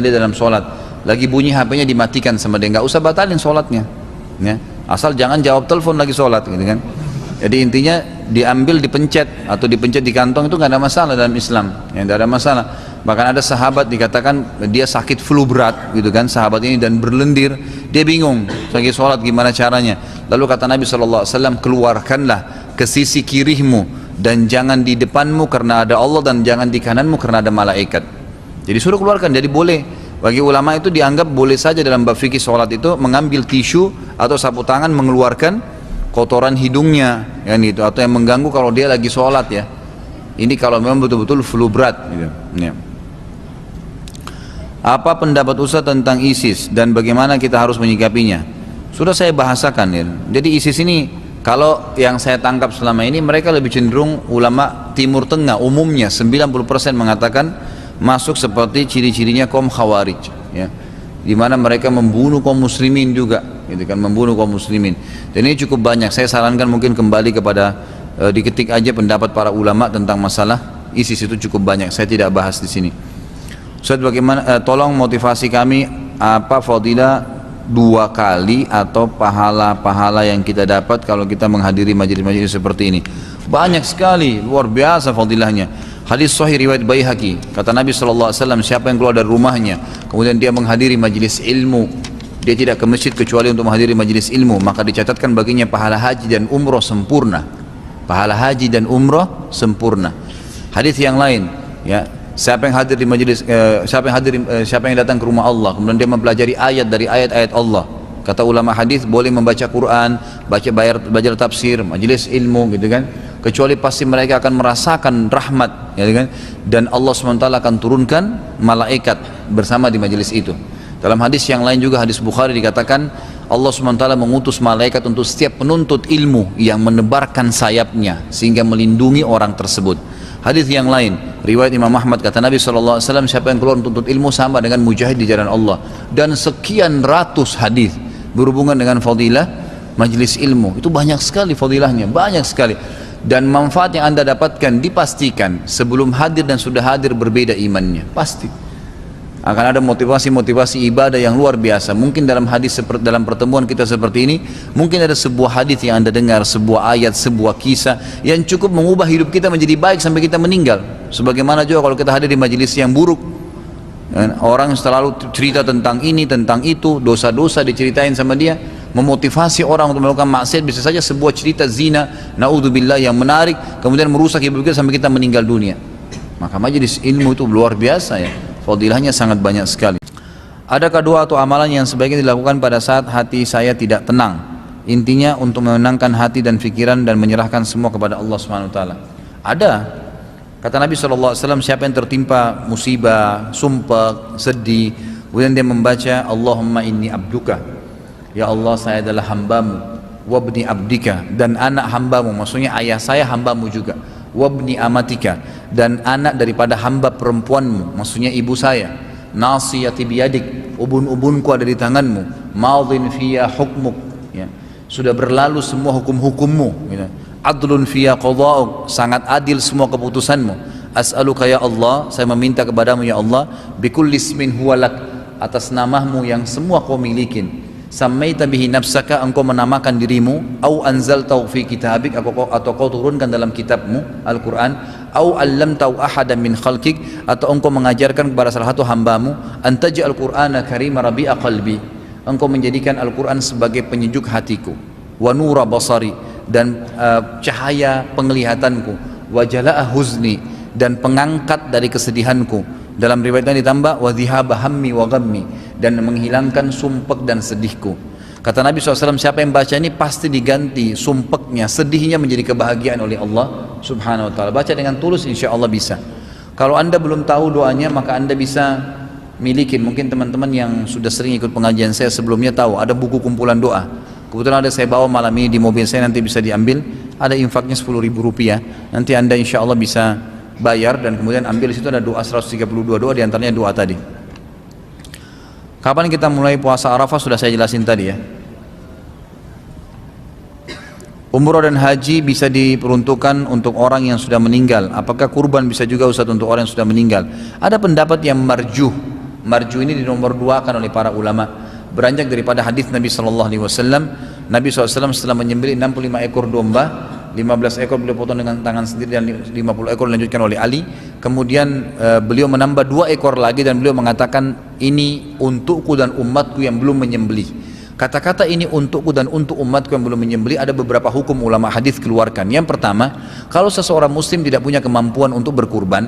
dalam sholat. Lagi bunyi HP-nya dimatikan sama dia, nggak usah batalin sholatnya ya. Asal jangan jawab telepon lagi sholat gitu kan. Jadi intinya diambil, dipencet atau dipencet di kantong, itu nggak ada masalah dalam Islam ya, nggak ada masalah. Bahkan ada sahabat dikatakan dia sakit flu berat gitu kan, sahabat ini, dan berlendir, dia bingung lagi sholat gimana caranya. Lalu kata Nabi SAW, keluarkanlah ke sisi kirimu dan jangan di depanmu karena ada Allah, dan jangan di kananmu karena ada malaikat. Jadi suruh keluarkan. Jadi boleh, bagi ulama itu dianggap boleh saja dalam bab fikih sholat itu mengambil tisu atau sapu tangan mengeluarkan kotoran hidungnya ya, gitu, atau yang mengganggu kalau dia lagi sholat ya. Ini kalau memang betul-betul flu berat gitu ya. Apa pendapat Ustaz tentang ISIS dan bagaimana kita harus menyikapinya? Sudah saya bahasakan ya. Jadi ISIS ini, kalau yang saya tangkap selama ini, mereka lebih cenderung ulama Timur Tengah umumnya 90% mengatakan masuk seperti ciri-cirinya kaum Khawarij ya, di mana mereka membunuh kaum muslimin juga gitu kan, membunuh kaum muslimin. Dan ini cukup banyak. Saya sarankan mungkin kembali kepada diketik aja pendapat para ulama tentang masalah ISIS, itu cukup banyak, saya tidak bahas di sini. Ustaz, bagaimana tolong motivasi kami, apa fadilah 2 kali atau pahala-pahala yang kita dapat kalau kita menghadiri majelis-majelis seperti ini? Banyak sekali, luar biasa fadilahnya. Hadis sahih riwayat Baihaqi, kata Nabi SAW, siapa yang keluar dari rumahnya kemudian dia menghadiri majelis ilmu, dia tidak ke masjid kecuali untuk menghadiri majelis ilmu, maka dicatatkan baginya pahala haji dan umroh sempurna. Pahala haji dan umroh sempurna. Hadis yang lain, ya, siapa yang hadir di majelis, siapa yang datang ke rumah Allah, kemudian dia mempelajari ayat dari ayat-ayat Allah. Kata ulama hadis boleh membaca Quran, belajar tafsir, majelis ilmu, gitu kan. Kecuali pasti mereka akan merasakan rahmat, ya kan. Dan Allah SWT akan turunkan malaikat bersama di majelis itu. Dalam hadis yang lain juga, hadis Bukhari, dikatakan Allah SWT mengutus malaikat untuk setiap penuntut ilmu yang menebarkan sayapnya sehingga melindungi orang tersebut. Hadis yang lain, riwayat Imam Ahmad, kata Nabi SAW, siapa yang keluar untuk ilmu sama dengan mujahid di jalan Allah. Dan sekian ratus hadis berhubungan dengan fadilah majelis ilmu. Itu banyak sekali fadilahnya, banyak sekali. Dan manfaat yang anda dapatkan dipastikan sebelum hadir dan sudah hadir berbeda imannya, pasti akan ada motivasi-motivasi ibadah yang luar biasa. Mungkin dalam dalam pertemuan kita seperti ini, mungkin ada sebuah hadis yang anda dengar, sebuah ayat, sebuah kisah yang cukup mengubah hidup kita menjadi baik sampai kita meninggal. Sebagaimana juga kalau kita hadir di majelis yang buruk, orang selalu cerita tentang ini, tentang itu, dosa-dosa diceritain sama dia, memotivasi orang untuk melakukan maksiat. Bisa saja sebuah cerita zina, naudzubillah, yang menarik, kemudian merusak hidup kita sampai kita meninggal dunia. Maka majelis ilmu itu luar biasa ya, fadilahnya sangat banyak sekali. Adakah doa atau amalan yang sebaiknya dilakukan pada saat hati saya tidak tenang? Intinya untuk menenangkan hati dan pikiran dan menyerahkan semua kepada Allah SWT. Ada. Kata Nabi SAW, siapa yang tertimpa musibah, sumpah, sedih, kemudian dia membaca Allahumma inni abduka, ya Allah saya adalah hambamu, wabni abdika, dan anak hambamu, maksudnya ayah saya hambamu juga, wabni amatika, dan anak daripada hamba perempuanmu, maksudnya ibu saya, nasiyati biyadik, ubun-ubunku ada di tanganmu, madhin fiya hukmuk, ya, sudah berlalu semua hukum-hukummu, gitu. Adlun fiya qada'uk, sangat adil semua keputusanmu. As'aluka ya Allah, saya meminta kepadamu ya Allah, bikulli ismin huwalak, atas namamu yang semua kau milikin, sammaita bihi nafsaka, engkau menamakan dirimu, au anzaltahu fi kitabik, atau kau turunkan dalam kitabmu Al-Quran, au allamtahu ahadan min khalqik, atau engkau mengajarkan kepada salah satu hambamu, antaj'al qur'ana karima rabi'a qalbi, engkau menjadikan Al-Quran sebagai penyejuk hatiku, wa nura basari, dan cahaya penglihatanku, wa jala'a huzni, dan pengangkat dari kesedihanku. Dalam riwayat yang ditambah wa dhihaba hammi wa ghammi, dan menghilangkan sumpek dan sedihku. Kata Nabi SAW, siapa yang baca ini pasti diganti sumpeknya, sedihnya menjadi kebahagiaan oleh Allah Subhanahu wa ta'ala. Baca dengan tulus, insya Allah bisa. Kalau anda belum tahu doanya, maka anda bisa milikin. Mungkin teman-teman yang sudah sering ikut pengajian saya sebelumnya tahu ada buku kumpulan doa. Kebetulan ada saya bawa malam ini di mobil saya, nanti bisa diambil. Ada infaknya Rp10.000. Nanti anda insya Allah bisa bayar, dan kemudian ambil. Di situ ada doa 132 doa, diantaranya doa tadi. Kapan kita mulai puasa Arafah sudah saya jelasin tadi ya. Umroh dan haji bisa diperuntukkan untuk orang yang sudah meninggal. Apakah kurban bisa juga Ustaz untuk orang yang sudah meninggal? Ada pendapat yang marjuh. Marjuh ini dinomor duakan oleh para ulama. Beranjak daripada hadis Nabi SAW. Nabi SAW setelah menyembelih 65 ekor domba, 15 ekor beliau potong dengan tangan sendiri dan 50 ekor dilanjutkan oleh Ali. Kemudian beliau menambah 2 ekor lagi dan beliau mengatakan, ini untukku dan umatku yang belum menyembelih. Kata-kata ini untukku dan untuk umatku yang belum menyembelih, ada beberapa hukum ulama hadis keluarkan. Yang pertama, kalau seseorang muslim tidak punya kemampuan untuk berkurban,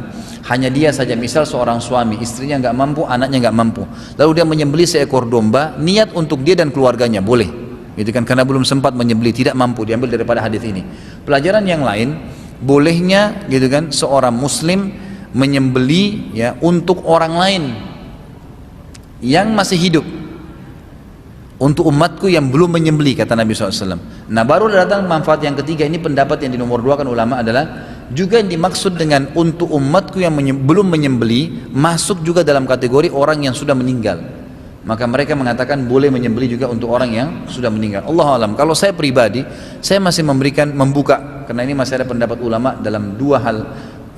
hanya dia saja, misal seorang suami, istrinya nggak mampu, anaknya nggak mampu, lalu dia menyembelih seekor domba, niat untuk dia dan keluarganya, boleh, gitu kan, karena belum sempat menyembelih, tidak mampu, diambil daripada hadis ini. Pelajaran yang lain, bolehnya, gitu kan, seorang muslim menyembelih ya untuk orang lain yang masih hidup, untuk umatku yang belum menyembelih, kata Nabi SAW. Nah, baru datang manfaat yang ketiga. Ini pendapat yang dinomor dua kan ulama adalah, juga yang dimaksud dengan untuk umatku yang belum menyembelih, masuk juga dalam kategori orang yang sudah meninggal. Maka mereka mengatakan boleh menyembelih juga untuk orang yang sudah meninggal. Allah alam. Kalau saya pribadi, saya masih membuka, karena ini masih ada pendapat ulama dalam dua hal,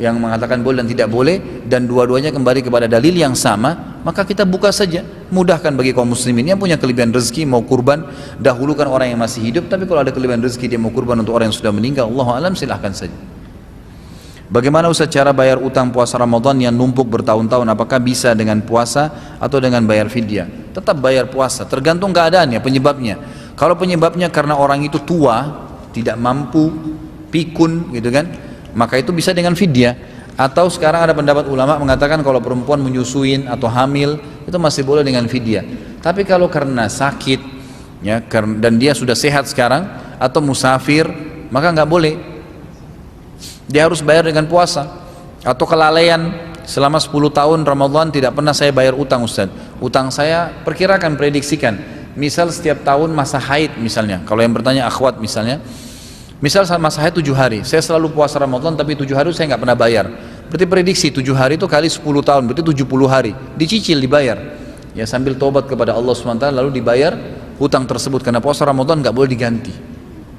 yang mengatakan boleh dan tidak boleh, dan dua-duanya kembali kepada dalil yang sama. Maka kita buka saja, mudahkan bagi kaum muslimin yang punya kelebihan rezeki mau kurban, dahulukan orang yang masih hidup. Tapi kalau ada kelebihan rezeki dia mau kurban untuk orang yang sudah meninggal, Allah alam, silahkan saja. Bagaimana Ustaz cara bayar utang puasa Ramadan yang numpuk bertahun-tahun? Apakah bisa dengan puasa atau dengan bayar fidyah? Tetap bayar puasa, tergantung keadaannya, penyebabnya. Kalau penyebabnya karena orang itu tua, tidak mampu, pikun, gitu kan, maka itu bisa dengan fidyah. Atau sekarang ada pendapat ulama mengatakan kalau perempuan menyusuin atau hamil itu masih boleh dengan fidyah. Tapi kalau karena sakit ya, dan dia sudah sehat sekarang atau musafir, maka nggak boleh. Dia harus bayar dengan puasa. Atau kelalaian, selama 10 tahun Ramadan tidak pernah saya bayar utang Ustaz. Utang saya perkirakan, prediksikan. Misal setiap tahun masa haid misalnya, kalau yang bertanya akhwat misalnya, misal masa haid 7 hari, saya selalu puasa Ramadan tapi 7 hari saya nggak pernah bayar. Berarti prediksi 7 hari itu kali 10 tahun, berarti 70 hari, dicicil dibayar. Ya sambil tobat kepada Allah SWT lalu dibayar hutang tersebut, karena puasa Ramadan nggak boleh diganti.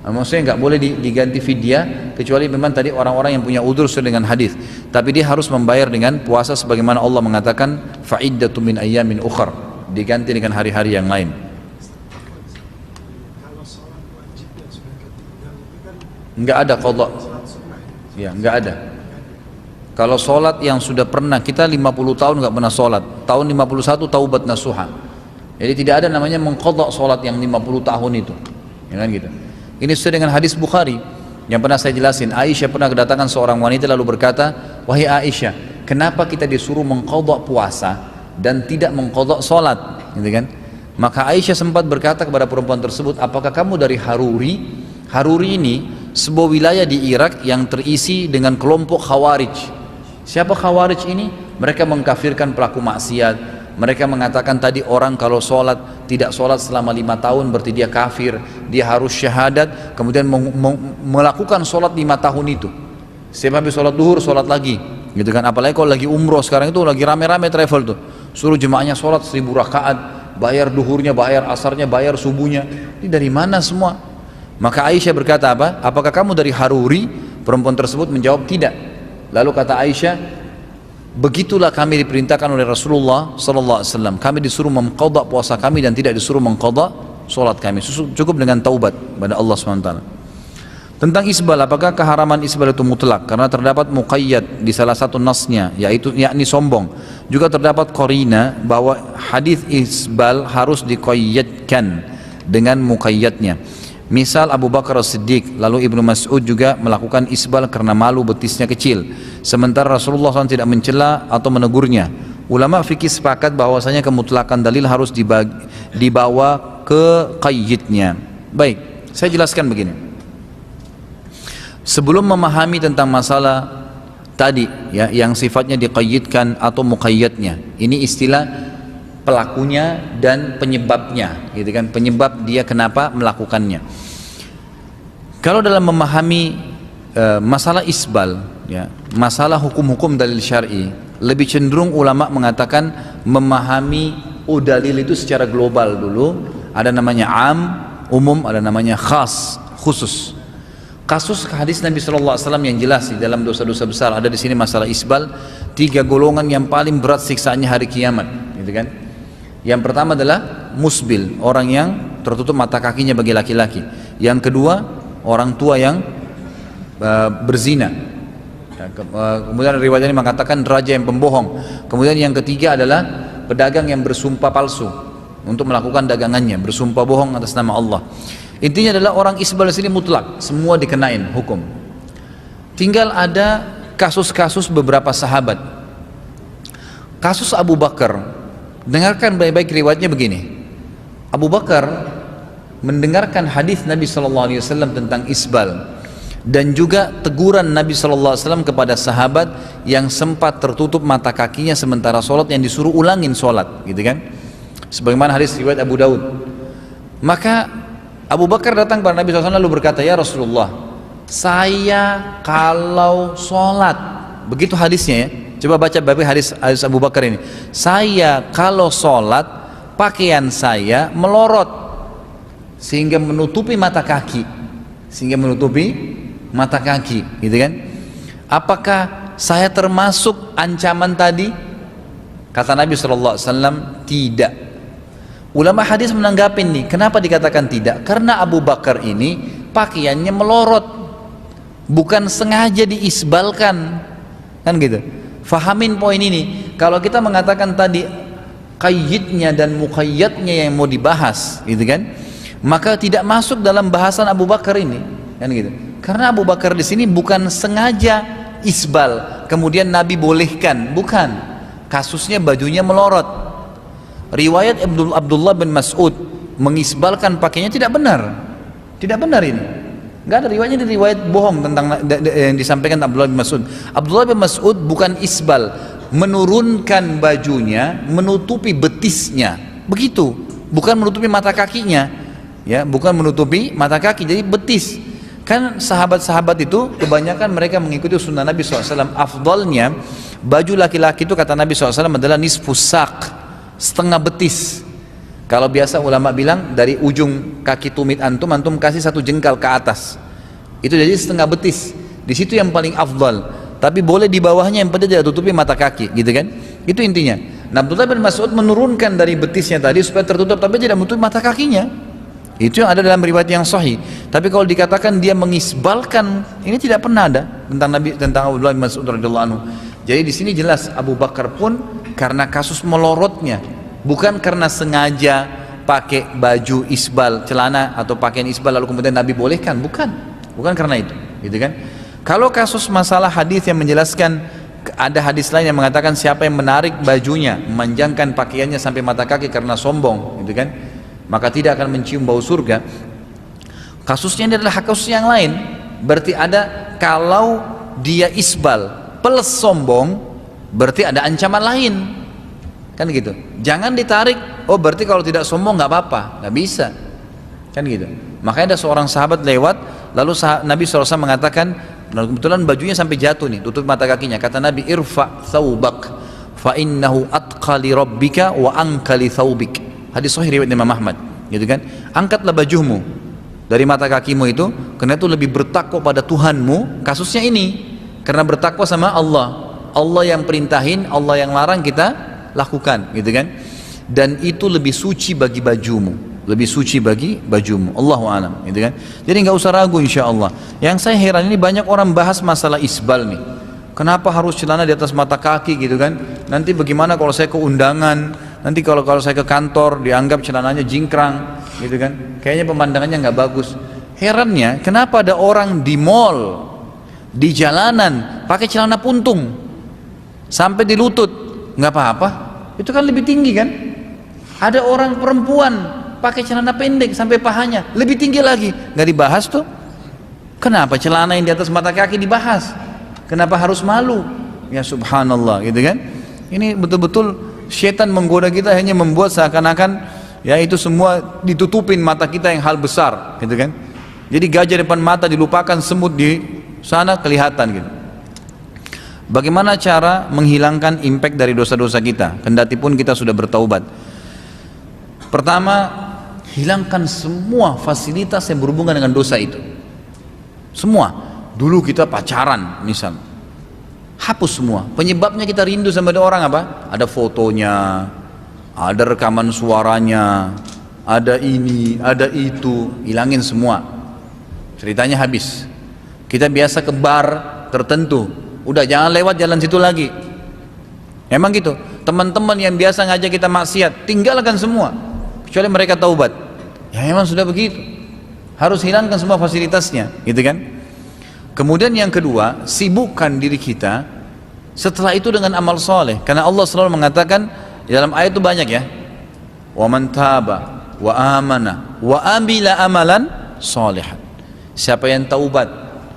Maksudnya nggak boleh diganti fidyah kecuali memang tadi orang-orang yang punya udzur sesuai dengan hadis. Tapi dia harus membayar dengan puasa sebagaimana Allah mengatakan fa'iddatu min ayyamin ukhar, diganti dengan hari-hari yang lain. Nggak ada qadha. Ya, nggak ada. Kalau sholat yang sudah pernah, kita 50 tahun nggak pernah sholat, tahun 51 taubat nasuha. Jadi tidak ada namanya mengqadha sholat yang 50 tahun itu, ya kan gitu. Ini sesuai dengan hadis Bukhari yang pernah saya jelasin. Aisyah pernah kedatangan seorang wanita lalu berkata, wahai Aisyah, kenapa kita disuruh mengqadha puasa dan tidak mengqadha sholat, gitu kan? Maka Aisyah sempat berkata kepada perempuan tersebut, apakah kamu dari Haruri? Haruri ini sebuah wilayah di Irak yang terisi dengan kelompok Khawarij. Siapa Khawarij ini? Mereka mengkafirkan pelaku maksiat. Mereka mengatakan tadi orang kalau sholat, tidak sholat selama 5 tahun berarti dia kafir, dia harus syahadat, kemudian melakukan sholat 5 tahun itu. Setiap habis sholat duhur, sholat lagi, gitu kan. Apalagi kalau lagi umroh sekarang itu lagi rame-rame travel tuh, suruh jemaahnya sholat 1000 rakaat, bayar duhurnya, bayar asarnya, bayar subuhnya. Ini dari mana semua? Maka Aisyah berkata apa? Apakah kamu dari Haruri? Perempuan tersebut menjawab tidak. Lalu kata Aisyah, begitulah kami diperintahkan oleh Rasulullah SAW. Kami disuruh mengqadha puasa kami dan tidak disuruh mengqadha solat kami. Cukup dengan taubat pada Allah SWT. Tentang isbal, apakah keharaman isbal itu mutlak? Karena terdapat muqayyad di salah satu nasnya, yaitu yakni sombong. Juga terdapat qarina bahwa hadis isbal harus diqayyadkan dengan muqayyadnya. Misal Abu Bakar As-Siddiq, lalu Ibnu Mas'ud juga melakukan isbal karena malu betisnya kecil. Sementara Rasulullah SAW tidak mencela atau menegurnya. Ulama fikih sepakat bahwasanya kemutlakan dalil harus dibawa ke qayyidnya. Baik, saya jelaskan begini. Sebelum memahami tentang masalah tadi ya, yang sifatnya diqayyidkan atau muqayyadnya, ini istilah pelakunya dan penyebabnya, gitu kan, penyebab dia kenapa melakukannya. Kalau dalam memahami masalah isbal ya, masalah hukum-hukum dalil syar'i, lebih cenderung ulama mengatakan memahami dalil itu secara global dulu. Ada namanya am, umum, ada namanya khas, khusus. Kasus hadis Nabi SAW yang jelas di dalam dosa-dosa besar, ada di sini masalah isbal. 3 golongan yang paling berat siksaannya hari kiamat, gitu kan. Yang pertama adalah musbil, orang yang tertutup mata kakinya bagi laki-laki. Yang kedua, orang tua yang berzina. Kemudian riwayat ini mengatakan raja yang pembohong. Kemudian yang ketiga adalah pedagang yang bersumpah palsu untuk melakukan dagangannya, bersumpah bohong atas nama Allah. Intinya adalah orang isbal di sini mutlak, semua dikenain hukum. Tinggal ada kasus-kasus beberapa sahabat. Kasus Abu Bakar, dengarkan baik-baik riwayatnya begini. Abu Bakar mendengarkan hadis Nabi SAW tentang isbal dan juga teguran Nabi SAW kepada sahabat yang sempat tertutup mata kakinya sementara sholat, yang disuruh ulangin sholat, gitu kan, sebagaimana hadis riwayat Abu Daud. Maka Abu Bakar datang kepada Nabi SAW lalu berkata, ya Rasulullah, saya kalau sholat, begitu hadisnya ya, coba baca hadis Abu Bakar ini, saya kalau sholat pakaian saya melorot sehingga menutupi mata kaki, gitu kan. Apakah saya termasuk ancaman tadi? Kata Nabi SAW, tidak. Ulama hadis menanggapi nih, kenapa dikatakan tidak? Karena Abu Bakar ini pakaiannya melorot, bukan sengaja diisbalkan, kan gitu. Fahamin poin ini. Kalau kita mengatakan tadi qayyidnya dan muqayyadnya yang mau dibahas, gitu kan, maka tidak masuk dalam bahasan Abu Bakar ini, kan gitu. Karena Abu Bakar di sini bukan sengaja isbal, kemudian Nabi bolehkan, bukan. Kasusnya bajunya melorot. Riwayat Abdullah bin Mas'ud mengisbalkan pakainya tidak benar. Tidak benar ini. Enggak ada riwayatnya, di riwayat bohong tentang yang disampaikan Abdullah bin Mas'ud. Abdullah bin Mas'ud bukan isbal, menurunkan bajunya, menutupi betisnya. Begitu, bukan menutupi mata kakinya. Ya, bukan menutupi mata kaki, jadi betis. Kan sahabat-sahabat itu kebanyakan mereka mengikuti sunnah Nabi SAW. Afdalnya baju laki-laki itu kata Nabi SAW adalah nisfus sak, setengah betis. Kalau biasa ulama bilang dari ujung kaki tumit antum kasih 1 jengkal ke atas, itu jadi setengah betis. Di situ yang paling afdal. Tapi boleh di bawahnya, yang penting tidak tutupi mata kaki, gitu kan? Itu intinya. Nah, Abdullah bin Mas'ud menurunkan dari betisnya tadi supaya tertutup, tapi tidak menutupi mata kakinya. Itu yang ada dalam riwayat yang sahih. Tapi kalau dikatakan dia mengisbalkan, ini tidak pernah ada tentang Nabi, tentang Abdullah bin Mas'ud radhiyallahu anhu. Jadi di sini jelas Abu Bakar pun karena kasus melorotnya, bukan karena sengaja pakai baju isbal, celana atau pakaian isbal lalu kemudian Nabi bolehkan, bukan karena itu, gitu kan? Kalau kasus masalah hadis yang menjelaskan, ada hadis lain yang mengatakan siapa yang menarik bajunya, memanjangkan pakaiannya sampai mata kaki karena sombong, gitu kan, maka tidak akan mencium bau surga. Kasusnya ini adalah kasus yang lain. Berarti ada, kalau dia isbal plus sombong, berarti ada ancaman lain, kan gitu. Jangan ditarik, oh berarti kalau tidak sombong nggak apa-apa, nggak bisa, kan gitu. Makanya ada seorang sahabat lewat, lalu Nabi SAW mengatakan, kebetulan bajunya sampai jatuh nih, tutup mata kakinya. Kata Nabi, irfa thawbak fa innahu atqa li rabbika wa anka li thawbik. Hadis sahih riwayat Imam Ahmad, gitu kan? Angkatlah bajumu dari mata kakimu itu, karena itu lebih bertakwa pada Tuhanmu. Kasusnya ini karena bertakwa sama Allah. Allah yang perintahin, Allah yang larang kita lakukan, gitu kan? Dan itu lebih suci bagi bajumu, lebih suci bagi bajumu. Allahu a'lam, gitu kan? Jadi nggak usah ragu, insya Allah. Yang saya heran ini banyak orang bahas masalah isbal nih. Kenapa harus celana di atas mata kaki, gitu kan? Nanti bagaimana kalau saya ke undangan? Nanti kalau saya ke kantor dianggap celananya jingkrang, gitu kan? Kayaknya pemandangannya nggak bagus. Herannya, kenapa ada orang di mall, di jalanan pakai celana puntung sampai di lutut, nggak apa-apa? Itu kan lebih tinggi kan? Ada orang perempuan pakai celana pendek sampai pahanya, lebih tinggi lagi, nggak dibahas tuh. Kenapa celana yang di atas mata kaki dibahas? Kenapa harus malu? Ya subhanallah, gitu kan? Ini betul-betul syaitan menggoda kita, hanya membuat seakan-akan ya itu semua ditutupin mata kita yang hal besar, gitu kan? Jadi gajah depan mata dilupakan, semut di sana kelihatan, gitu. Bagaimana cara menghilangkan impact dari dosa-dosa kita, kendati pun kita sudah bertaubat? Pertama, hilangkan semua fasilitas yang berhubungan dengan dosa itu. Semua. Dulu kita pacaran misal, hapus semua. Penyebabnya kita rindu sama orang apa? Ada fotonya, ada rekaman suaranya, ada ini, ada itu. Hilangin semua, ceritanya habis. Kita biasa ke bar tertentu, udah jangan lewat jalan situ lagi. Emang gitu. Teman-teman yang biasa ngajak kita maksiat, tinggalkan semua, kecuali mereka taubat. Ya memang sudah begitu, harus hilangkan semua fasilitasnya, gitu kan? Kemudian yang kedua, sibukkan diri kita setelah itu dengan amal soleh, karena Allah selalu mengatakan di dalam ayat itu banyak ya, wa man taba wa amana wa amila amalan solehan. Siapa yang taubat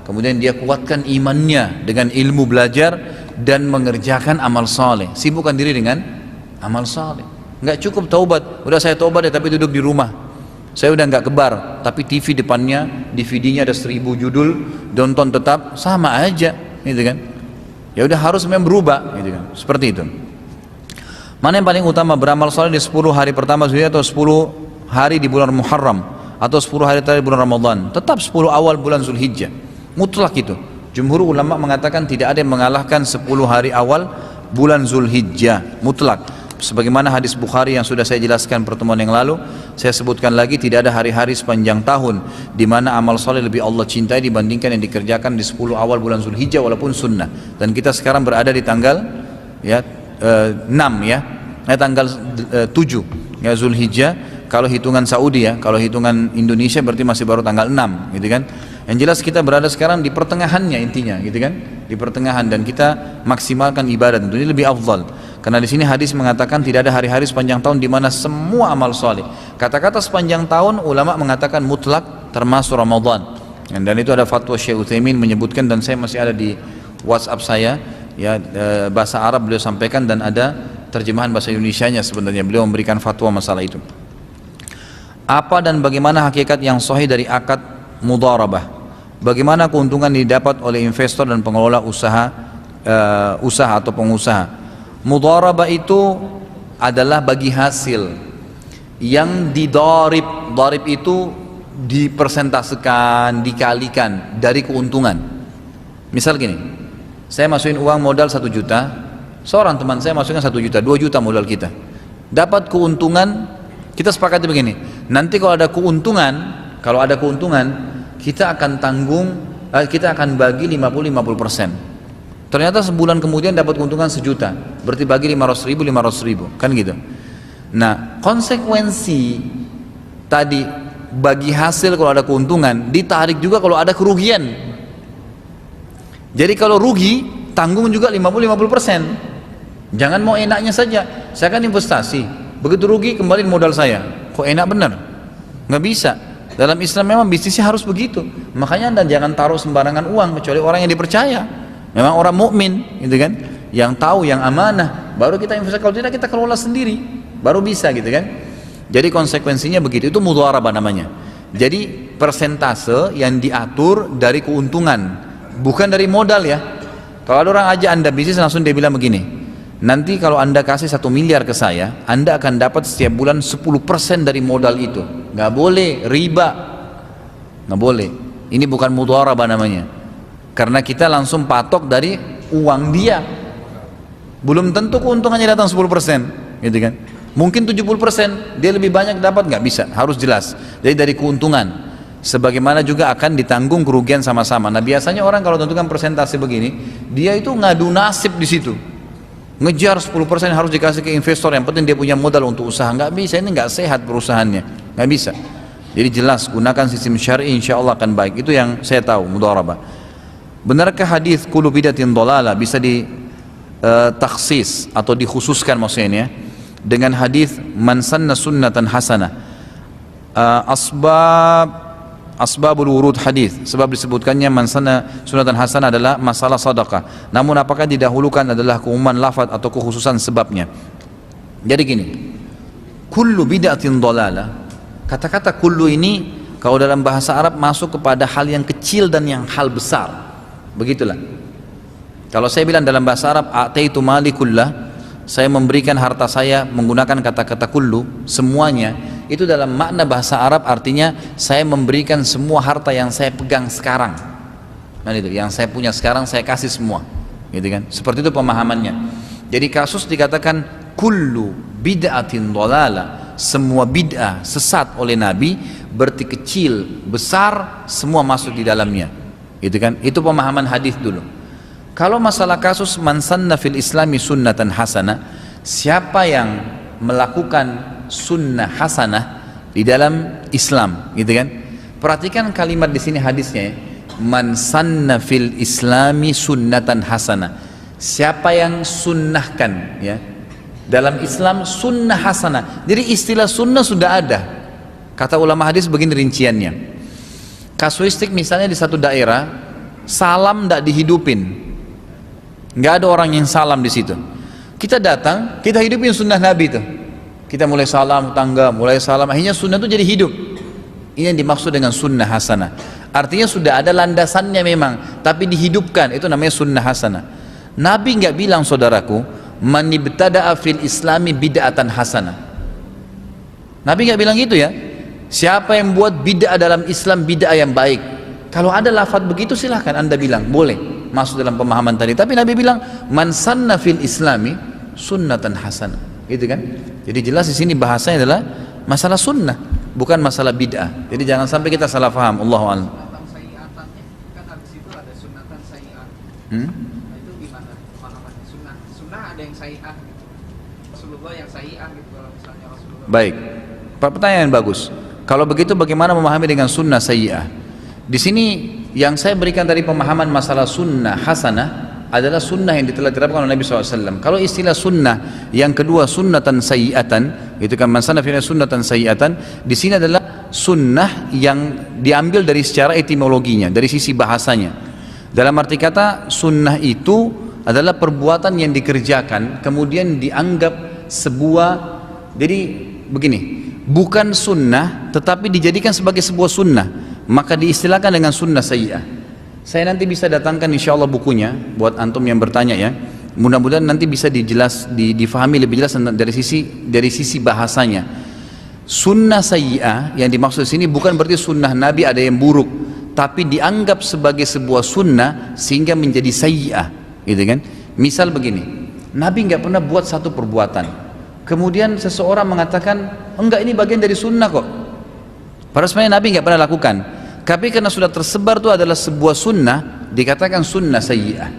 kemudian dia kuatkan imannya dengan ilmu belajar dan mengerjakan amal soleh, sibukkan diri dengan amal soleh. Nggak cukup taubat, udah saya taubat ya tapi duduk di rumah, saya udah nggak kebar, tapi TV depannya, DVD-nya ada 1000 judul, nonton tetap, sama aja, gitu kan? Ya udah harus memang berubah, gitu kan? Seperti itu. Mana yang paling utama, beramal soleh di 10 hari pertama Zulhijjah atau 10 hari di bulan Muharram atau 10 hari terakhir bulan Ramadan? Tetap 10 awal bulan Zulhijjah, mutlak itu. Jumhur ulama mengatakan tidak ada yang mengalahkan 10 hari awal bulan Zulhijjah, mutlak. Sebagaimana hadis Bukhari yang sudah saya jelaskan pertemuan yang lalu, saya sebutkan lagi, tidak ada hari-hari sepanjang tahun di mana amal soleh lebih Allah cintai dibandingkan yang dikerjakan di 10 awal bulan Zulhijjah walaupun sunnah. Dan kita sekarang berada di tanggal ya 6 ya, tanggal 7 ya Zulhijjah kalau hitungan Saudi ya, kalau hitungan Indonesia berarti masih baru tanggal 6, gitu kan? Yang jelas kita berada sekarang di pertengahannya intinya, gitu kan? Di pertengahan, dan kita maksimalkan ibadah tentunya lebih afdal. Karena di sini hadis mengatakan tidak ada hari-hari sepanjang tahun di mana semua amal soleh. Kata-kata sepanjang tahun ulama mengatakan mutlak termasuk Ramadan. Dan itu ada fatwa Syekh Utsaimin menyebutkan, dan saya masih ada di WhatsApp saya, ya, bahasa Arab beliau sampaikan dan ada terjemahan bahasa Indonesianya sebenarnya. Beliau memberikan fatwa masalah itu. Apa dan bagaimana hakikat yang sahih dari akad mudharabah? Bagaimana keuntungan didapat oleh investor dan pengelola usaha atau pengusaha? Mudharabah itu adalah bagi hasil yang didarib. Darib itu dipersentasekan, dikalikan dari keuntungan. Misal gini, saya masukin uang modal 1 juta, seorang teman saya masukkan 1 juta, 2 juta modal kita, dapat keuntungan. Kita sepakati begini, nanti kalau ada keuntungan kita akan tanggung, kita akan bagi 50-50%. Ternyata sebulan kemudian dapat keuntungan 1 juta, berarti bagi 500 ribu, kan gitu. Nah, konsekuensi tadi bagi hasil kalau ada keuntungan, ditarik juga kalau ada kerugian. Jadi kalau rugi, tanggung juga 50-50%. Jangan mau enaknya saja, saya kan investasi, begitu rugi kembali modal saya. Kok enak bener? Nggak bisa. Dalam Islam memang bisnisnya harus begitu. Makanya Anda jangan taruh sembarangan uang kecuali orang yang dipercaya. Memang orang mukmin, gitu kan? Yang tahu, yang amanah, baru kita investasi. Kalau tidak kita kelola sendiri, baru bisa, gitu kan? Jadi konsekuensinya begitu. Itu mudharabah namanya. Jadi persentase yang diatur dari keuntungan, bukan dari modal ya. Kalau ada orang aja Anda bisnis langsung dia bilang begini, nanti kalau Anda kasih 1 miliar ke saya, Anda akan dapat setiap bulan 10% dari modal itu. Nggak boleh, riba. Nggak boleh. Ini bukan mudharabah namanya. Karena kita langsung patok dari uang dia. Belum tentu keuntungannya datang 10%, gitu kan? Mungkin 70%, dia lebih banyak dapat, nggak bisa, harus jelas. Jadi dari keuntungan, sebagaimana juga akan ditanggung kerugian sama-sama. Nah biasanya orang kalau tentukan persentase begini, dia itu ngadu nasib di situ. Ngejar 10% harus dikasih ke investor, yang penting dia punya modal untuk usaha. Nggak bisa, ini nggak sehat perusahaannya, nggak bisa. Jadi jelas, gunakan sistem syar'i, insya Allah akan baik. Itu yang saya tahu, mudharabah. Benarkah hadis kullu bidatin dhalalah bisa takhsis atau dikhususkan maksudnya dengan hadis man sanna sunnatan hasanah? Asbabul wurud hadis, sebab disebutkannya man sanna sunnatan hasanah adalah masalah sedekah. Namun apakah didahulukan adalah keumuman lafaz atau kekhususan sebabnya? Jadi gini, kullu bidatin dhalalah, kata-kata kullu ini kalau dalam bahasa Arab masuk kepada hal yang kecil dan yang hal besar. Begitulah. Kalau saya bilang dalam bahasa Arab ataitu mali kullah, saya memberikan harta saya menggunakan kata-kata kullu, semuanya, itu dalam makna bahasa Arab artinya saya memberikan semua harta yang saya pegang sekarang. Nah itu, yang saya punya sekarang saya kasih semua. Gitu kan? Seperti itu pemahamannya. Jadi kasus dikatakan kullu bid'atin dhalala, semua bid'ah sesat oleh Nabi, berarti kecil, besar, semua masuk di dalamnya. Gitu kan? Itu pemahaman hadis dulu. Kalau masalah kasus man sanna fil islami sunnatan hasanah, siapa yang melakukan sunnah hasanah di dalam Islam, gitu kan? Perhatikan kalimat di sini hadisnya, man sanna fil islami sunnatan hasanah. Siapa yang sunnahkan, ya, dalam Islam sunnah hasanah. Jadi istilah sunnah sudah ada. Kata ulama hadis begini rinciannya. Kasuistik misalnya di satu daerah salam tidak dihidupin, nggak ada orang yang salam di situ. Kita datang, kita hidupin sunnah Nabi itu. Kita mulai salam tangga, mulai salam, akhirnya sunnah itu jadi hidup. Ini yang dimaksud dengan sunnah hasanah. Artinya sudah ada landasannya memang, tapi dihidupkan, itu namanya sunnah hasanah. Nabi nggak bilang saudaraku, man ibtada'a fil islami bid'atan hasanah. Nabi nggak bilang gitu ya. Siapa yang buat bid'ah dalam Islam, bid'ah yang baik. Kalau ada lafaz begitu silahkan Anda bilang, boleh masuk dalam pemahaman tadi. Tapi Nabi bilang man sanna fil islami sunnatan hasanah. Gitu kan? Jadi jelas di sini bahasanya adalah masalah sunnah, bukan masalah bid'ah. Jadi jangan sampai kita salah paham. Allahu a'lam. Kan habis itu ada sunnatan sayyi'ah. Itu gimana pemahamannya? Sunnah ada yang sayyi'ah gitu. Rasulullah yang sayyi'ah gitu kalau misalnya Rasulullah. Baik. Pertanyaan bagus. Kalau begitu bagaimana memahami dengan sunnah sayyi'ah? Di sini yang saya berikan tadi pemahaman masalah sunnah hasanah adalah sunnah yang telah diterapkan oleh Nabi SAW. Kalau istilah sunnah yang kedua sunnatan sayyi'atan, itu kan man sanna fi sunnatan sayyi'atan, di sini adalah sunnah yang diambil dari secara etimologinya, dari sisi bahasanya. Dalam arti kata sunnah itu adalah perbuatan yang dikerjakan kemudian dianggap sebuah, jadi begini, bukan sunnah tetapi dijadikan sebagai sebuah sunnah, maka diistilahkan dengan sunnah sayyi'ah. Saya nanti bisa datangkan insya Allah bukunya buat antum yang bertanya ya. Mudah-mudahan nanti bisa difahami lebih jelas dari sisi bahasanya. Sunnah sayyi'ah yang dimaksud sini bukan berarti sunnah Nabi ada yang buruk, tapi dianggap sebagai sebuah sunnah sehingga menjadi sayyi'ah, gitu kan? Misal begini, Nabi nggak pernah buat satu perbuatan, kemudian seseorang mengatakan enggak, ini bagian dari sunnah kok. Padahal sebenarnya Nabi nggak pernah lakukan, tapi karena sudah tersebar itu adalah sebuah sunnah, dikatakan sunnah sayyi'ah.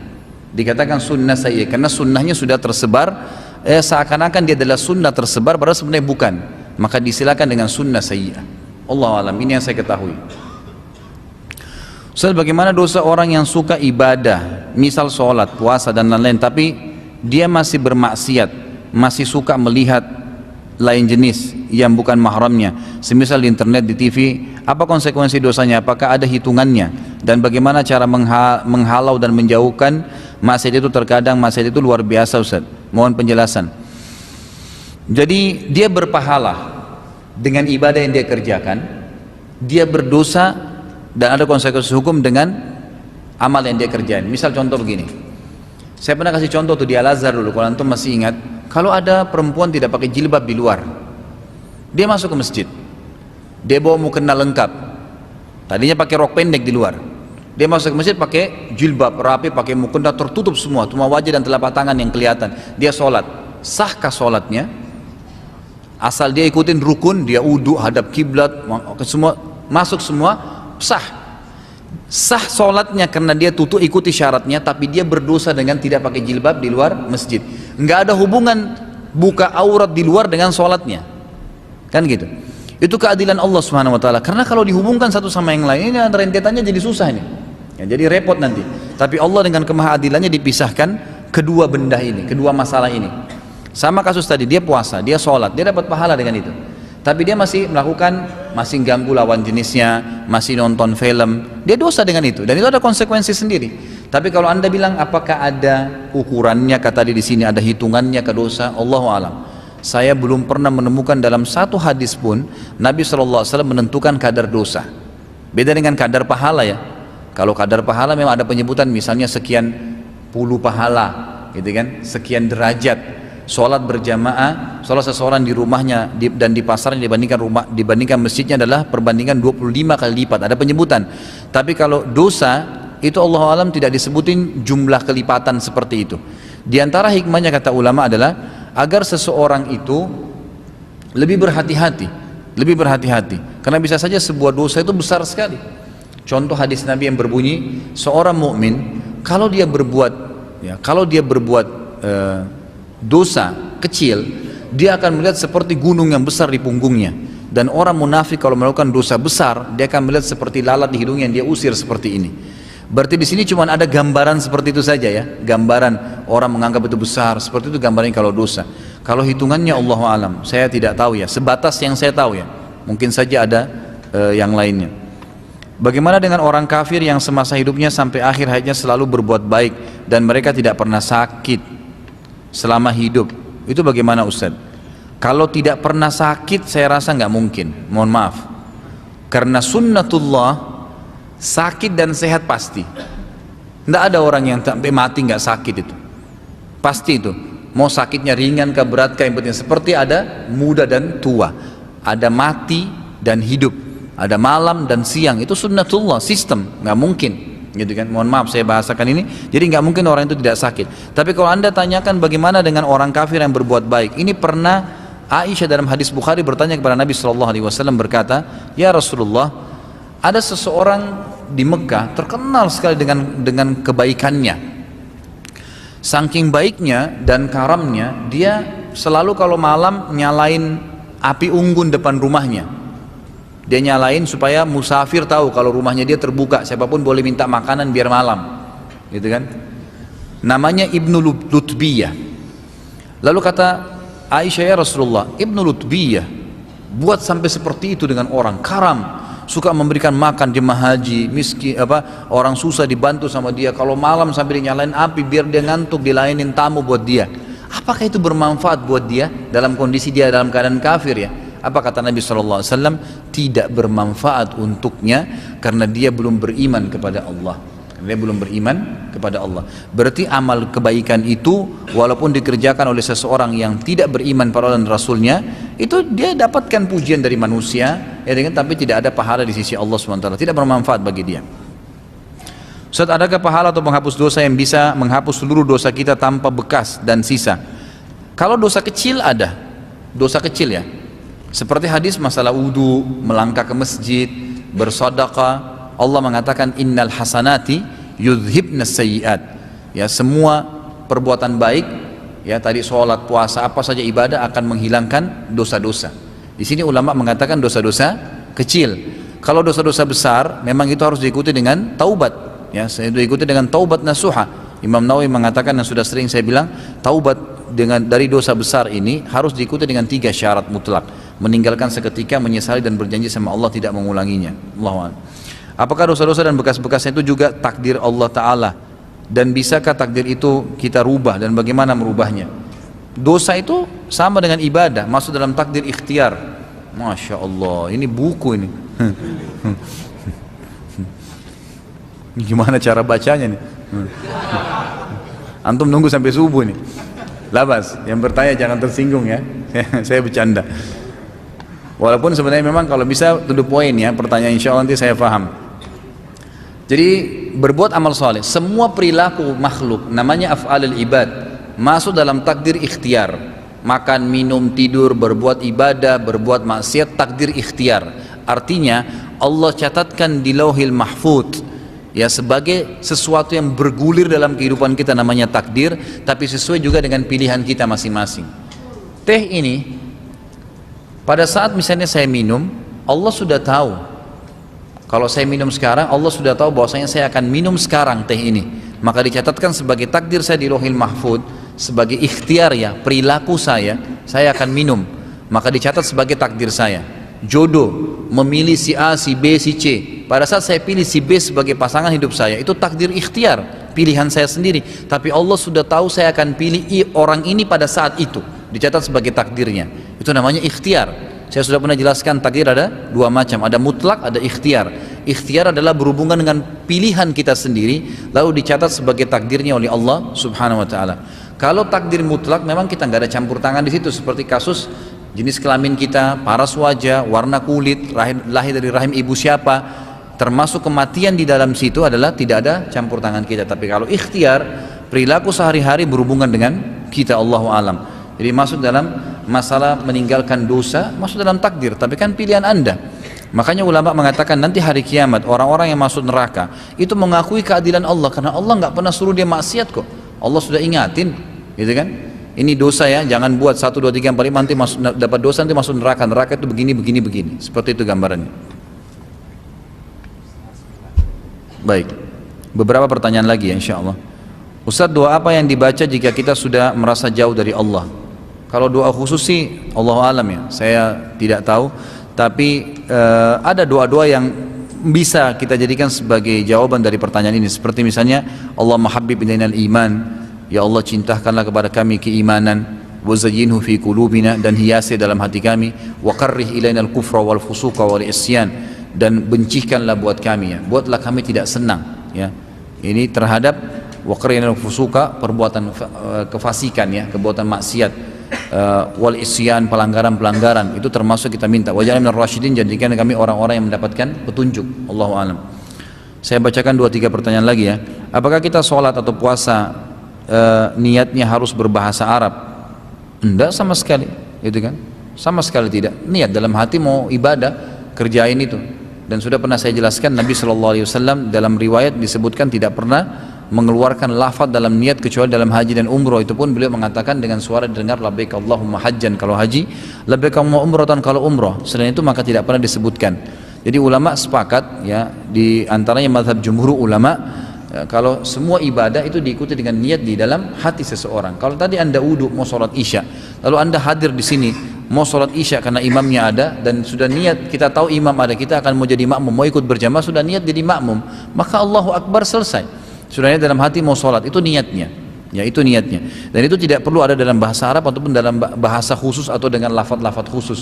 Dikatakan sunnah sayyi'ah karena sunnahnya sudah tersebar, seakan-akan dia adalah sunnah tersebar, padahal sebenarnya bukan. Maka disilakan dengan sunnah sayyi'ah. Allahu alam, ini yang saya ketahui. Ustaz, bagaimana dosa orang yang suka ibadah, misal sholat, puasa dan lain-lain, tapi dia masih bermaksiat, masih suka melihat lain jenis yang bukan mahramnya, semisal di internet, di TV, apa konsekuensi dosanya? Apakah ada hitungannya? Dan bagaimana cara menghalau dan menjauhkan maksiat itu? Terkadang maksiat itu luar biasa Ustaz, mohon penjelasan. Jadi dia berpahala dengan ibadah yang dia kerjakan, dia berdosa dan ada konsekuensi hukum dengan amal yang dia kerjain. Misal contoh begini, saya pernah kasih contoh tuh di Al-Azhar dulu, kalau antum masih ingat, kalau ada perempuan tidak pakai jilbab di luar, dia masuk ke masjid, dia bawa mukena lengkap, tadinya pakai rok pendek di luar, dia masuk ke masjid pakai jilbab rapi, pakai mukena tertutup semua, cuma wajah dan telapak tangan yang kelihatan, dia sholat. Sahkah sholatnya? Asal dia ikutin rukun, dia wudu, hadap kiblat, semua masuk semua, sah. Sah sholatnya karena dia ikuti syaratnya, tapi dia berdosa dengan tidak pakai jilbab di luar masjid. Nggak ada hubungan buka aurat di luar dengan sholatnya, kan gitu. Itu keadilan Allah Subhanahu Wa Taala. Karena kalau dihubungkan satu sama yang lain, ini rentetannya jadi susah nih, ya, jadi repot nanti. Tapi Allah dengan kemahadilannya dipisahkan kedua benda ini, kedua masalah ini. Sama kasus tadi, dia puasa, dia sholat, dia dapat pahala dengan itu. Tapi dia masih melakukan, masih ganggu lawan jenisnya, masih nonton film, dia dosa dengan itu. Dan itu ada konsekuensi sendiri. Tapi kalau anda bilang apakah ada ukurannya, kata di sini ada hitungannya ke dosa, Allahu alam. Saya belum pernah menemukan dalam satu hadis pun Nabi SAW menentukan kadar dosa. Beda dengan kadar pahala ya. Kalau kadar pahala memang ada penyebutan, misalnya sekian puluh pahala, gitu kan, sekian derajat. Sholat berjamaah, sholat seseorang di rumahnya dan di pasarnya dibandingkan masjidnya adalah perbandingan 25 kali lipat, ada penyebutan. Tapi kalau dosa itu Allah alam tidak disebutin jumlah kelipatan seperti itu. Di antara hikmahnya kata ulama adalah agar seseorang itu lebih berhati-hati, karena bisa saja sebuah dosa itu besar sekali. Contoh hadis Nabi yang berbunyi, seorang mukmin kalau dia berbuat dosa kecil, dia akan melihat seperti gunung yang besar di punggungnya. Dan orang munafik kalau melakukan dosa besar, dia akan melihat seperti lalat di hidungnya yang dia usir seperti ini. Berarti di sini cuma ada gambaran seperti itu saja ya, gambaran orang menganggap itu besar, seperti itu gambarannya kalau dosa. Kalau hitungannya Allah alam, saya tidak tahu ya, sebatas yang saya tahu ya, mungkin saja ada yang lainnya. Bagaimana dengan orang kafir yang semasa hidupnya sampai akhir hayatnya selalu berbuat baik dan mereka tidak pernah sakit selama hidup, itu bagaimana Ustaz? Kalau tidak pernah sakit saya rasa nggak mungkin, mohon maaf, karena sunnatullah sakit dan sehat pasti. Nggak ada orang yang sampai mati nggak sakit, itu pasti. Itu mau sakitnya ringan ke berat ke, yang penting seperti ada muda dan tua, ada mati dan hidup, ada malam dan siang, itu sunnatullah, sistem, nggak mungkin gitu kan. Mohon maaf saya bahasakan ini, jadi nggak mungkin orang itu tidak sakit. Tapi kalau anda tanyakan bagaimana dengan orang kafir yang berbuat baik, ini pernah Aisyah dalam hadis Bukhari bertanya kepada Nabi SAW, berkata, ya Rasulullah, ada seseorang di Mekah terkenal sekali dengan kebaikannya, saking baiknya dan karamnya, dia selalu kalau malam nyalain api unggun depan rumahnya. Dia nyalain supaya musafir tahu kalau rumahnya dia terbuka, siapapun boleh minta makanan biar malam, gitu kan. Namanya Ibnu Lutbiyah. Lalu kata Aisyah, ya Rasulullah, Ibnu Lutbiyah buat sampai seperti itu dengan orang, karam, suka memberikan makan jemaah haji, miskin orang susah dibantu sama dia, kalau malam sambil nyalain api biar dia ngantuk, dilayanin tamu buat dia. Apakah itu bermanfaat buat dia dalam kondisi dia dalam keadaan kafir ya? Apa kata Nabi SAW? Tidak bermanfaat untuknya karena dia belum beriman kepada Allah. Dia belum beriman kepada Allah. Berarti amal kebaikan itu walaupun dikerjakan oleh seseorang yang tidak beriman pada Allah dan Rasulnya, itu dia dapatkan pujian dari manusia, ya, tapi tidak ada pahala di sisi Allah SWT. Tidak bermanfaat bagi dia. Ustaz, adakah pahala atau penghapus dosa yang bisa menghapus seluruh dosa kita tanpa bekas dan sisa? Kalau dosa kecil ada, dosa kecil ya. Seperti hadis masalah wudu, melangkah ke masjid, bersedekah. Allah mengatakan innal hasanati yudhibnas sayyiat. Ya, semua perbuatan baik, ya tadi sholat, puasa, apa saja ibadah akan menghilangkan dosa-dosa. Di sini ulama mengatakan dosa-dosa kecil. Kalau dosa-dosa besar, memang itu harus diikuti dengan taubat. Ya, diikuti dengan taubat nasuha. Imam Nawawi mengatakan, yang sudah sering saya bilang, taubat dari dosa besar ini harus diikuti dengan 3 syarat mutlak. Meninggalkan seketika, menyesali dan berjanji sama Allah tidak mengulanginya. Allahu a'lam. Apakah dosa-dosa dan bekas-bekasnya itu juga takdir Allah Ta'ala? Dan bisakah takdir itu kita rubah dan bagaimana merubahnya? Dosa itu sama dengan ibadah, masuk dalam takdir ikhtiar. Masya Allah, ini buku ini. Gimana cara bacanya nih? Antum nunggu sampai subuh nih. Labas, yang bertanya jangan tersinggung ya. Saya bercanda. Walaupun sebenarnya memang kalau bisa to the point ya, pertanyaan insya Allah nanti saya paham. Jadi berbuat amal soleh, semua perilaku makhluk namanya af'alul ibad, masuk dalam takdir ikhtiar. Makan, minum, tidur, berbuat ibadah, berbuat maksiat, takdir ikhtiar. Artinya Allah catatkan di lauhil mahfud ya sebagai sesuatu yang bergulir dalam kehidupan kita, namanya takdir, tapi sesuai juga dengan pilihan kita masing-masing. Teh ini pada saat misalnya saya minum, Allah sudah tahu. Kalau saya minum sekarang, Allah sudah tahu bahwasanya saya akan minum sekarang teh ini. Maka dicatatkan sebagai takdir saya di lauhil mahfud, sebagai ikhtiar ya, perilaku saya akan minum. Maka dicatat sebagai takdir saya. Jodoh, memilih si A, si B, si C. Pada saat saya pilih si B sebagai pasangan hidup saya, itu takdir ikhtiar, pilihan saya sendiri. Tapi Allah sudah tahu saya akan pilih orang ini pada saat itu. Dicatat sebagai takdirnya. Itu namanya ikhtiar. Saya sudah pernah jelaskan takdir ada 2 macam, ada mutlak, ada ikhtiar. Ikhtiar adalah berhubungan dengan pilihan kita sendiri, lalu dicatat sebagai takdirnya oleh Allah Subhanahu wa taala. Kalau takdir mutlak memang kita nggak ada campur tangan di situ, seperti kasus jenis kelamin kita, paras wajah, warna kulit, lahir dari rahim ibu siapa, termasuk kematian di dalam situ adalah tidak ada campur tangan kita. Tapi kalau ikhtiar, perilaku sehari-hari berhubungan dengan kita, Allahu alam. Jadi masuk dalam masalah meninggalkan dosa, masuk dalam takdir, tapi kan pilihan Anda. Makanya ulama mengatakan nanti hari kiamat orang-orang yang masuk neraka itu mengakui keadilan Allah, karena Allah nggak pernah suruh dia maksiat kok. Allah sudah ingatin, gitu kan? Ini dosa ya, jangan buat 1, 2, 3, 4, 5 nanti masuk, dapat dosa nanti masuk neraka. Neraka itu begini, begini, begini. Seperti itu gambarannya. Baik, beberapa pertanyaan lagi ya insya Allah. Ustaz, doa apa yang dibaca jika kita sudah merasa jauh dari Allah? Kalau doa khusus sih Allahu alam ya, saya tidak tahu. Tapi ada doa-doa yang bisa kita jadikan sebagai jawaban dari pertanyaan ini. Seperti misalnya Allahumma habbib ilainal iman, ya Allah cintakanlah kepada kami keimanan, wa zayyinhu fi qulubina, dan hiasi dalam hati kami, wa karrih ilainal kufra wal fusuqa wal isyan, dan bencikanlah buat kami ya, buatlah kami tidak senang ya. Ini terhadap wa karrih ilainal fusuqa, perbuatan kefasikan ya, perbuatan maksiat, wal isyan, pelanggaran-pelanggaran, itu termasuk kita minta waj'alna minar rasyidin, jadikan kami orang-orang yang mendapatkan petunjuk. Allahu alam. Saya bacakan 2-3 pertanyaan lagi ya. Apakah kita sholat atau puasa niatnya harus berbahasa Arab? Enggak sama sekali, gitu kan? Sama sekali tidak. Niat dalam hati mau ibadah, kerjain itu. Dan sudah pernah saya jelaskan, Nabi SAW dalam riwayat disebutkan tidak pernah mengeluarkan lafaz dalam niat kecuali dalam haji dan umroh. Itu pun beliau mengatakan dengan suara dengar labbaik Allahumma hajjan kalau haji, labbaik Allahumma umratan kalau umroh. Selain itu maka tidak pernah disebutkan. Jadi ulama sepakat ya, di antaranya mazhab jumhur ulama, kalau semua ibadah itu diikuti dengan niat di dalam hati seseorang. Kalau tadi anda wudhu mau sholat isya, lalu anda hadir di sini mau sholat isya karena imamnya ada dan sudah niat, kita tahu imam ada, kita akan mau jadi makmum, mau ikut berjamaah, sudah niat jadi makmum, maka Allahu Akbar selesai. Sudah niat dalam hati mau sholat, itu niatnya. Ya, itu niatnya. Dan itu tidak perlu ada dalam bahasa Arab ataupun dalam bahasa khusus atau dengan lafaz-lafaz khusus.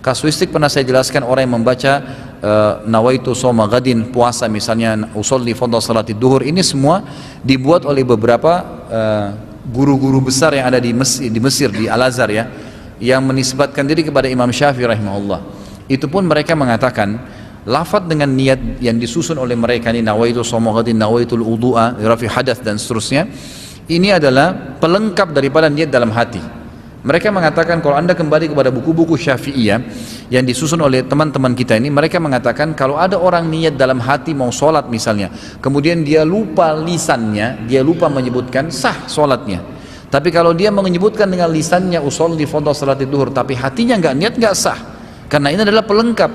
Kasuistik pernah saya jelaskan, orang yang membaca nawaitu shoma gadin, puasa misalnya usolli fardhu salatid duhur, ini semua dibuat oleh beberapa guru-guru besar yang ada di Mesir, di Al-Azhar ya, yang menisbatkan diri kepada Imam Syafi'i rahimahullah. Itu pun mereka mengatakan lafaz dengan niat yang disusun oleh mereka ini, nawaitu shoma gadin, nawaitul wudu'a rafi hadath dan seterusnya, ini adalah pelengkap daripada niat dalam hati. Mereka mengatakan kalau anda kembali kepada buku-buku Syafi'iyah yang disusun oleh teman-teman kita ini, mereka mengatakan kalau ada orang niat dalam hati mau sholat misalnya, kemudian dia lupa lisannya, dia lupa menyebutkan, sah sholatnya. Tapi kalau dia menyebutkan dengan lisannya usolli fardhu salatid duhur, tapi hatinya nggak niat, nggak sah, karena ini adalah pelengkap,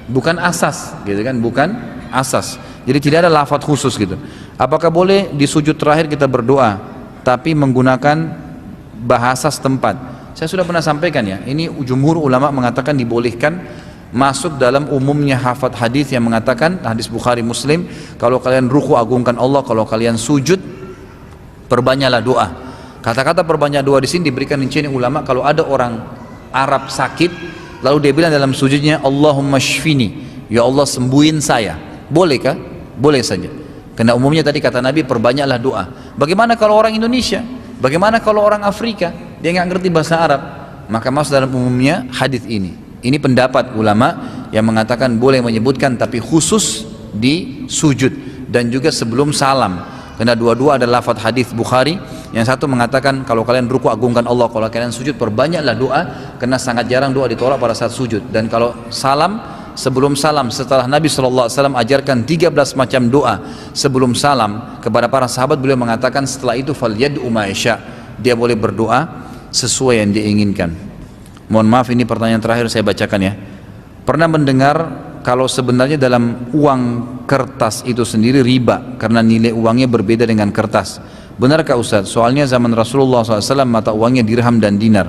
bukan asas, gitu kan, bukan asas. Jadi tidak ada lafaz khusus gitu. Apakah boleh di sujud terakhir kita berdoa tapi menggunakan bahasa setempat? Saya sudah pernah sampaikan ya, ini jumhur ulama mengatakan dibolehkan, masuk dalam umumnya hafaz hadis yang mengatakan, hadis Bukhari Muslim, kalau kalian ruku agungkan Allah, kalau kalian sujud perbanyaklah doa. Kata-kata perbanyak doa di sini diberikan rincian ulama. Kalau ada orang Arab sakit lalu dia bilang dalam sujudnya Allahumma shfini, ya Allah sembuhin saya, bolehkah? Boleh saja, karena umumnya tadi kata Nabi perbanyaklah doa. Bagaimana kalau orang Indonesia? Bagaimana kalau orang Afrika, dia nggak ngerti bahasa Arab? Maka masuk dalam umumnya hadis ini. Ini pendapat ulama yang mengatakan boleh menyebutkan, tapi khusus di sujud dan juga sebelum salam, karena dua-dua adalah lafaz hadis Bukhari. Yang satu mengatakan kalau kalian ruku agungkan Allah, kalau kalian sujud perbanyaklah doa, karena sangat jarang doa ditolak pada saat sujud. Dan kalau salam, sebelum salam, setelah Nabi SAW ajarkan 13 macam doa sebelum salam kepada para sahabat, beliau mengatakan setelah itu falyad'u ma yasha, dia boleh berdoa sesuai yang dia inginkan. Mohon maaf, ini pertanyaan terakhir saya bacakan ya. Pernah mendengar kalau sebenarnya dalam uang kertas itu sendiri riba karena nilai uangnya berbeda dengan kertas. Benarkah Ustaz? Soalnya zaman Rasulullah SAW mata uangnya dirham dan dinar.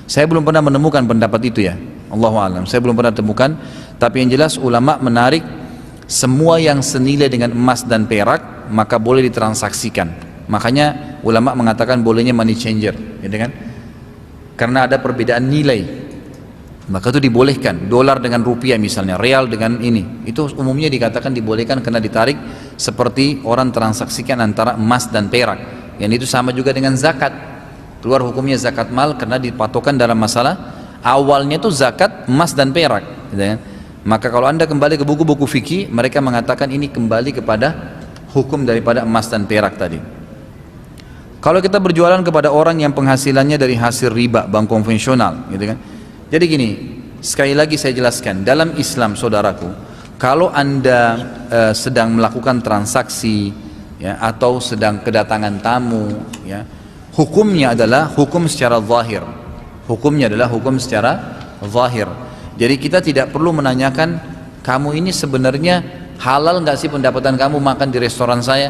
Saya belum pernah menemukan pendapat itu ya, Allahu a'lam, saya belum pernah temukan. Tapi yang jelas ulama menarik semua yang senilai dengan emas dan perak maka boleh ditransaksikan. Makanya ulama mengatakan bolehnya money changer, gitu kan? Karena ada perbedaan nilai, maka itu dibolehkan. Dolar dengan rupiah misalnya, real dengan ini, itu umumnya dikatakan dibolehkan karena ditarik seperti orang transaksikan antara emas dan perak. Yang itu sama juga dengan zakat, keluar hukumnya zakat mal karena dipatokan dalam masalah awalnya itu zakat emas dan perak, gitu kan? Maka kalau anda kembali ke buku-buku fikih, mereka mengatakan ini kembali kepada hukum daripada emas dan perak tadi. Kalau kita berjualan kepada orang yang penghasilannya dari hasil riba, bank konvensional, gitu kan? Jadi gini, sekali lagi saya jelaskan, dalam Islam saudaraku, kalau anda sedang melakukan transaksi ya, atau sedang kedatangan tamu ya, hukumnya adalah hukum secara zahir. Hukumnya adalah hukum secara zahir. Jadi kita tidak perlu menanyakan, kamu ini sebenarnya halal nggak sih pendapatan kamu makan di restoran saya?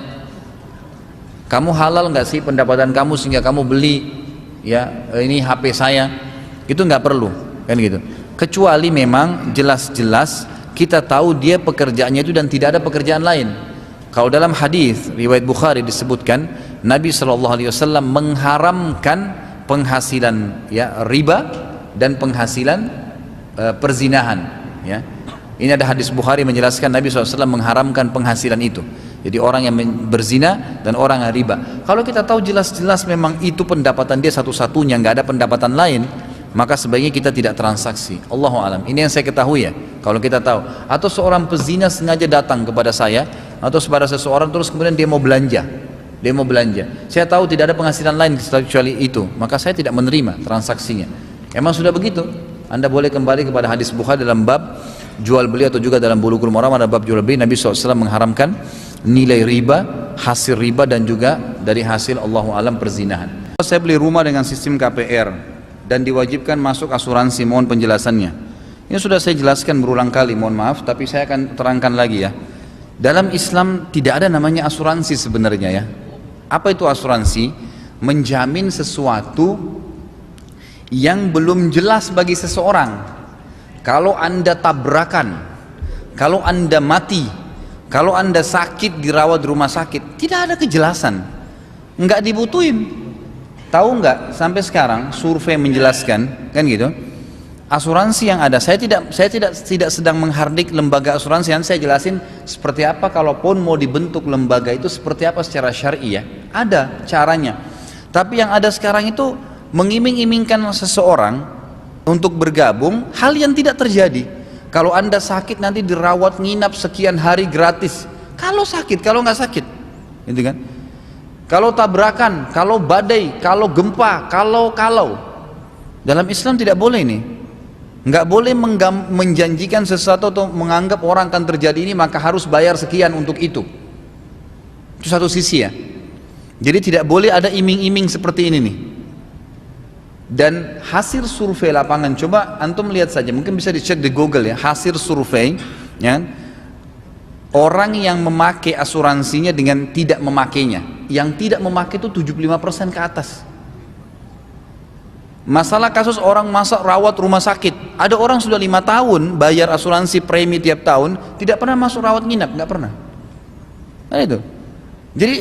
Kamu halal nggak sih pendapatan kamu sehingga kamu beli ya ini HP saya? Itu nggak perlu, kan gitu. Kecuali memang jelas-jelas kita tahu dia pekerjaannya itu dan tidak ada pekerjaan lain. Kalau dalam hadis riwayat Bukhari disebutkan Nabi SAW mengharamkan penghasilan ya riba dan penghasilan perzinahan ya. Ini ada hadis Bukhari menjelaskan Nabi SAW mengharamkan penghasilan itu. Jadi orang yang berzina dan orang yang riba. Kalau kita tahu jelas-jelas memang itu pendapatan dia satu-satunya, nggak ada pendapatan lain, maka sebaiknya kita tidak transaksi. Allahu a'lam. Ini yang saya ketahui ya. Kalau kita tahu, atau seorang pezina sengaja datang kepada saya atau kepada seseorang terus kemudian dia mau belanja, saya tahu tidak ada penghasilan lain kecuali itu, maka saya tidak menerima transaksinya. Emang sudah begitu. Anda boleh kembali kepada hadis Bukhari dalam bab jual beli atau juga dalam Bulughul Maram ada bab jual beli. Nabi SAW mengharamkan nilai riba hasil riba dan juga dari hasil Allahu alam perzinahan. Saya beli rumah dengan sistem KPR dan diwajibkan masuk asuransi, mohon penjelasannya. Ini sudah saya jelaskan berulang kali, mohon maaf, tapi saya akan terangkan lagi ya. Dalam Islam tidak ada namanya asuransi sebenarnya ya. Apa itu asuransi? Menjamin sesuatu yang belum jelas bagi seseorang. Kalau Anda tabrakan, kalau Anda mati, kalau Anda sakit dirawat di rumah sakit, tidak ada kejelasan, nggak dibutuhin. Tahu nggak sampai sekarang survei menjelaskan kan gitu. Asuransi yang ada, saya tidak sedang menghardik lembaga asuransi, yang saya jelasin seperti apa kalaupun mau dibentuk lembaga itu seperti apa secara syar'i ya. Ada caranya. Tapi yang ada sekarang itu mengiming-imingkan seseorang untuk bergabung, hal yang tidak terjadi. Kalau Anda sakit nanti dirawat nginap sekian hari gratis. Kalau sakit, kalau nggak sakit, gitu kan? Kalau tabrakan, kalau badai, kalau gempa, kalau dalam Islam tidak boleh ini. Nggak boleh menjanjikan sesuatu atau menganggap orang akan terjadi ini maka harus bayar sekian untuk itu. Itu satu sisi ya. Jadi tidak boleh ada iming-iming seperti ini nih. Dan hasil survei lapangan, coba antum lihat saja, mungkin bisa dicek di Google ya, hasil survei ya, orang yang memakai asuransinya dengan tidak memakainya. Yang tidak memakai itu 75% ke atas. Masalah kasus orang masuk rawat rumah sakit, ada orang sudah 5 tahun bayar asuransi premi tiap tahun, tidak pernah masuk rawat nginap, nggak pernah. Nah itu. Jadi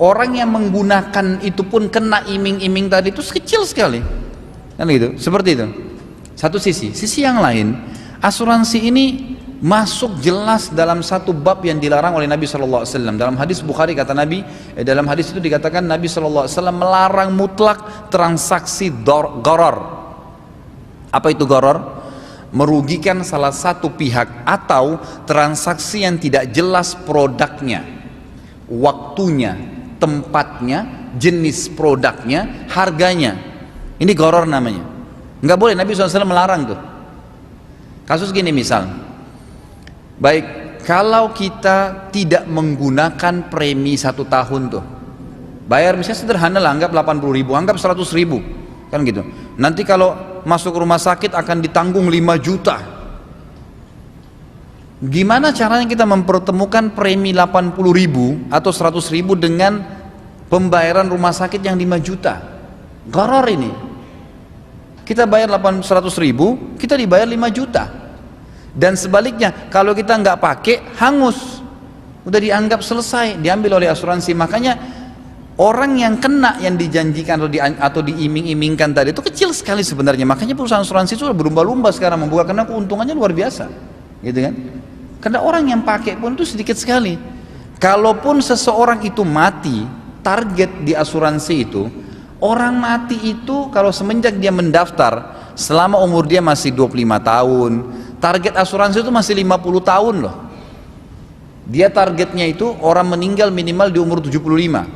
orang yang menggunakan itu pun kena iming-iming tadi itu kecil sekali, kan gitu, seperti itu. Satu sisi yang lain, asuransi ini masuk jelas dalam satu bab yang dilarang oleh Nabi SAW. Dalam hadis Bukhari kata Nabi, dalam hadis itu dikatakan Nabi SAW melarang mutlak transaksi gharar. Apa itu gharar? Merugikan salah satu pihak atau transaksi yang tidak jelas produknya, waktunya, tempatnya, jenis produknya, harganya. Ini gharar namanya. Nggak boleh, Nabi SAW melarang tuh. Kasus gini misal, baik, kalau kita tidak menggunakan premi 1 tahun tuh, bayar misalnya sederhana lah, anggap 80 ribu, anggap 100 ribu, kan gitu. Nanti kalau masuk rumah sakit akan ditanggung 5 juta. Gimana caranya kita mempertemukan premi 80 ribu atau 100 ribu dengan pembayaran rumah sakit yang 5 juta? Gharar ini. Kita bayar 100 ribu, kita dibayar 5 juta. Dan sebaliknya, kalau kita nggak pakai, hangus, udah dianggap selesai, diambil oleh asuransi. Makanya orang yang kena yang dijanjikan atau diiming-imingkan tadi itu kecil sekali sebenarnya. Makanya perusahaan asuransi itu berlumba-lumba sekarang membuka, karena keuntungannya luar biasa, gitu kan? Karena orang yang pakai pun itu sedikit sekali. Kalaupun seseorang itu mati, target di asuransi itu, orang mati itu kalau semenjak dia mendaftar, selama umur dia masih 25 tahun, target asuransi itu masih 50 tahun loh. Dia targetnya itu orang meninggal minimal di umur 75.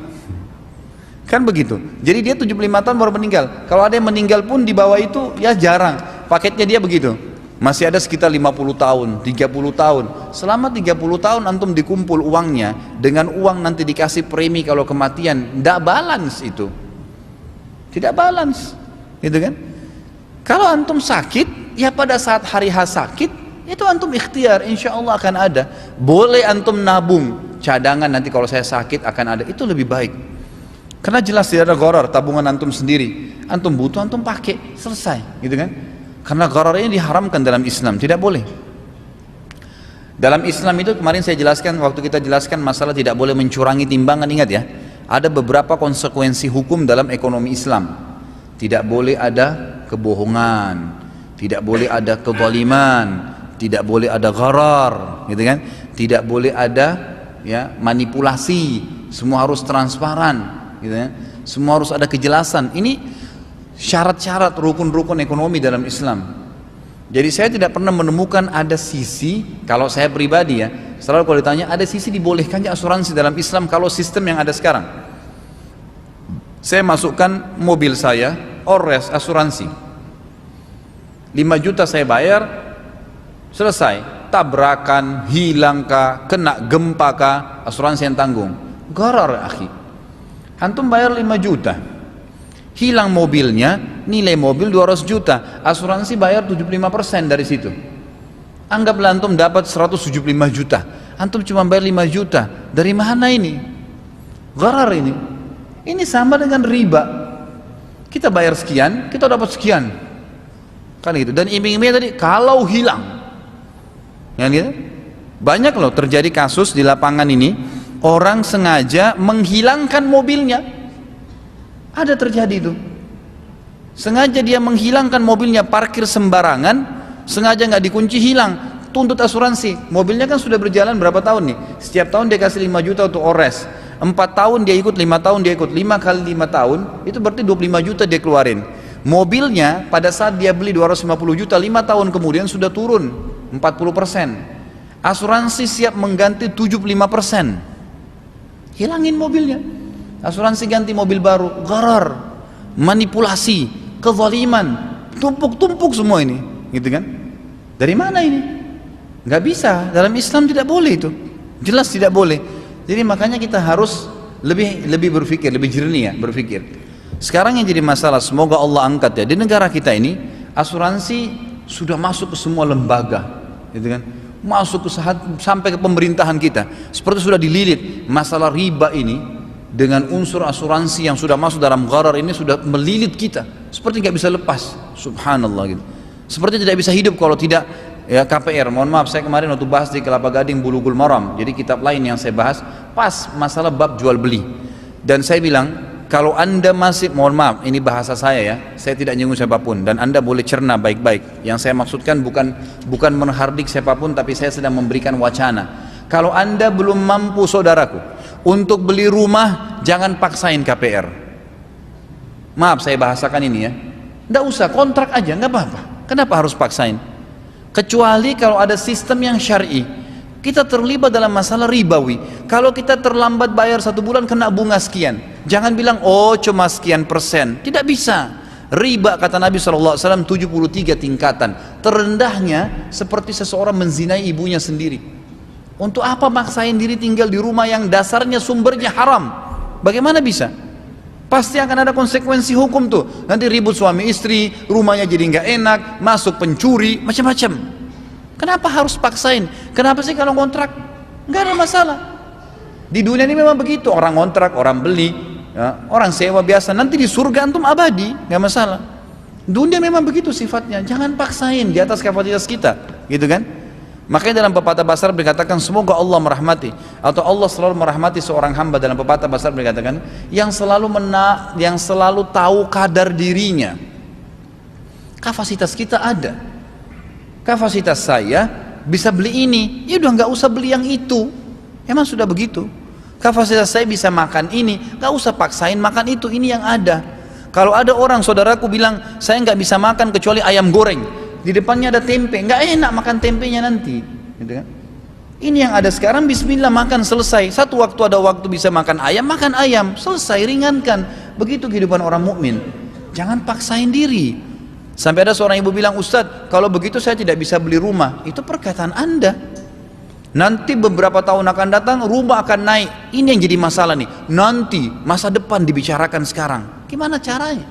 Kan begitu. Jadi dia 75 tahun baru meninggal. Kalau ada yang meninggal pun di bawah itu ya jarang. Paketnya dia begitu. Masih ada sekitar 50 tahun, 30 tahun. Selama 30 tahun antum dikumpul uangnya, dengan uang nanti dikasih premi kalau kematian, tidak balance itu. Tidak balance. Gitu kan? Kalau antum sakit, ya pada saat hari H sakit, itu antum ikhtiar, insya Allah akan ada. Boleh antum nabung, cadangan nanti kalau saya sakit akan ada, itu lebih baik. Karena jelas tidak ada gharar, tabungan antum sendiri. Antum butuh, antum pakai, selesai, gitu kan? Karena gharar ini diharamkan dalam Islam, tidak boleh. Dalam Islam itu kemarin saya jelaskan, waktu kita jelaskan masalah tidak boleh mencurangi timbangan, ingat ya. Ada beberapa konsekuensi hukum dalam ekonomi Islam. Tidak boleh ada kebohongan, tidak boleh ada kezaliman, tidak boleh ada gharar, gitu kan? Tidak boleh ada ya manipulasi, semua harus transparan, gitu kan? Semua harus ada kejelasan. Ini syarat-syarat rukun-rukun ekonomi dalam Islam. Jadi saya tidak pernah menemukan ada sisi, kalau saya pribadi ya, selalu kalau ditanya ada sisi dibolehkannya asuransi dalam Islam kalau sistem yang ada sekarang. Saya masukkan mobil saya, ORES asuransi. 5 juta saya bayar, selesai. tabrakan, hilang kah, kena gempa kah, asuransi yang tanggung. Gharar akhi. Antum bayar 5 juta, hilang mobilnya, nilai mobil 200 juta, asuransi bayar 75% dari situ. Anggaplah antum dapat 175 juta, antum cuma bayar 5 juta, dari mana ini? Gharar ini. Ini sama dengan riba. Kita bayar sekian, kita dapat sekian, kan gitu. Dan iming-imingnya tadi kalau hilang, ya gitu. Banyak loh terjadi kasus di lapangan ini, orang sengaja menghilangkan mobilnya. Ada terjadi itu. Sengaja dia menghilangkan mobilnya, parkir sembarangan, sengaja nggak dikunci, hilang. Tuntut asuransi. Mobilnya kan sudah berjalan berapa tahun nih? Setiap tahun dia kasih 5 juta untuk ores. 4 tahun dia ikut, 5 tahun dia ikut, 5 kali 5 tahun itu berarti 25 juta dia keluarin. Mobilnya pada saat dia beli 250 juta, 5 tahun kemudian sudah turun 40%. Asuransi siap mengganti 75%. Hilangin mobilnya, asuransi ganti mobil baru. Gharar, manipulasi, kezaliman, tumpuk-tumpuk semua ini, gitu kan? Dari mana ini? Nggak bisa, dalam Islam tidak boleh itu, jelas tidak boleh. Jadi makanya kita harus lebih berpikir, lebih jernih ya berpikir. Sekarang yang jadi masalah, semoga Allah angkat ya, di negara kita ini asuransi sudah masuk ke semua lembaga, gitu kan? Masuk ke sampai ke pemerintahan kita, seperti sudah dililit. Masalah riba ini dengan unsur asuransi yang sudah masuk dalam gharar ini sudah melilit kita, seperti nggak bisa lepas. Subhanallah gitu. Seperti tidak bisa hidup kalau tidak ya KPR. Mohon maaf, saya kemarin waktu bahas di Kelapa Gading Bulughul Maram, jadi kitab lain yang saya bahas pas masalah bab jual beli, dan saya bilang kalau anda masih, mohon maaf ini bahasa saya ya, saya tidak nyinggung siapapun dan anda boleh cerna baik-baik. Yang saya maksudkan bukan menghardik siapapun, tapi saya sedang memberikan wacana. Kalau anda belum mampu saudaraku untuk beli rumah, jangan paksain KPR. Maaf saya bahasakan ini ya, nggak usah, kontrak aja nggak apa-apa. Kenapa harus paksain? Kecuali kalau ada sistem yang syar'i. Kita terlibat dalam masalah ribawi. Kalau kita terlambat bayar 1 bulan kena bunga sekian, jangan bilang oh cuma sekian persen. Tidak bisa. Riba kata Nabi SAW 73 tingkatan. Terendahnya seperti seseorang menzinai ibunya sendiri. Untuk apa maksain diri tinggal di rumah yang dasarnya sumbernya haram? Bagaimana bisa? Pasti akan ada konsekuensi hukum tuh. Nanti ribut suami istri, rumahnya jadi nggak enak, masuk pencuri, macam-macam. Kenapa harus paksain? Kenapa sih kalau kontrak? Nggak ada masalah. Di dunia ini memang begitu, orang kontrak, orang beli, ya, orang sewa biasa. Nanti di surga antum abadi, nggak masalah. Dunia memang begitu sifatnya. Jangan paksain di atas kapasitas kita, gitu kan? Makanya dalam pepatah Basar dikatakan semoga Allah merahmati, atau Allah selalu merahmati seorang hamba. Dalam pepatah Basar dikatakan yang selalu tahu kadar dirinya. Kapasitas kita ada. Kapasitas saya bisa beli ini, ya udah nggak usah beli yang itu. Emang sudah begitu. Kapasitas saya bisa makan ini, nggak usah paksain makan itu. Ini yang ada. Kalau ada orang saudaraku bilang saya nggak bisa makan kecuali ayam goreng, di depannya ada tempe, nggak enak makan tempenya nanti, gitu kan? Ini yang ada sekarang, bismillah makan selesai. Satu waktu ada waktu bisa makan ayam, selesai, ringankan. Begitu kehidupan orang mukmin. Jangan paksain diri. Sampai ada seorang ibu bilang, Ustadz, kalau begitu saya tidak bisa beli rumah. Itu perkataan Anda. Nanti beberapa tahun akan datang, rumah akan naik. Ini yang jadi masalah nih. Nanti masa depan dibicarakan sekarang. Gimana caranya?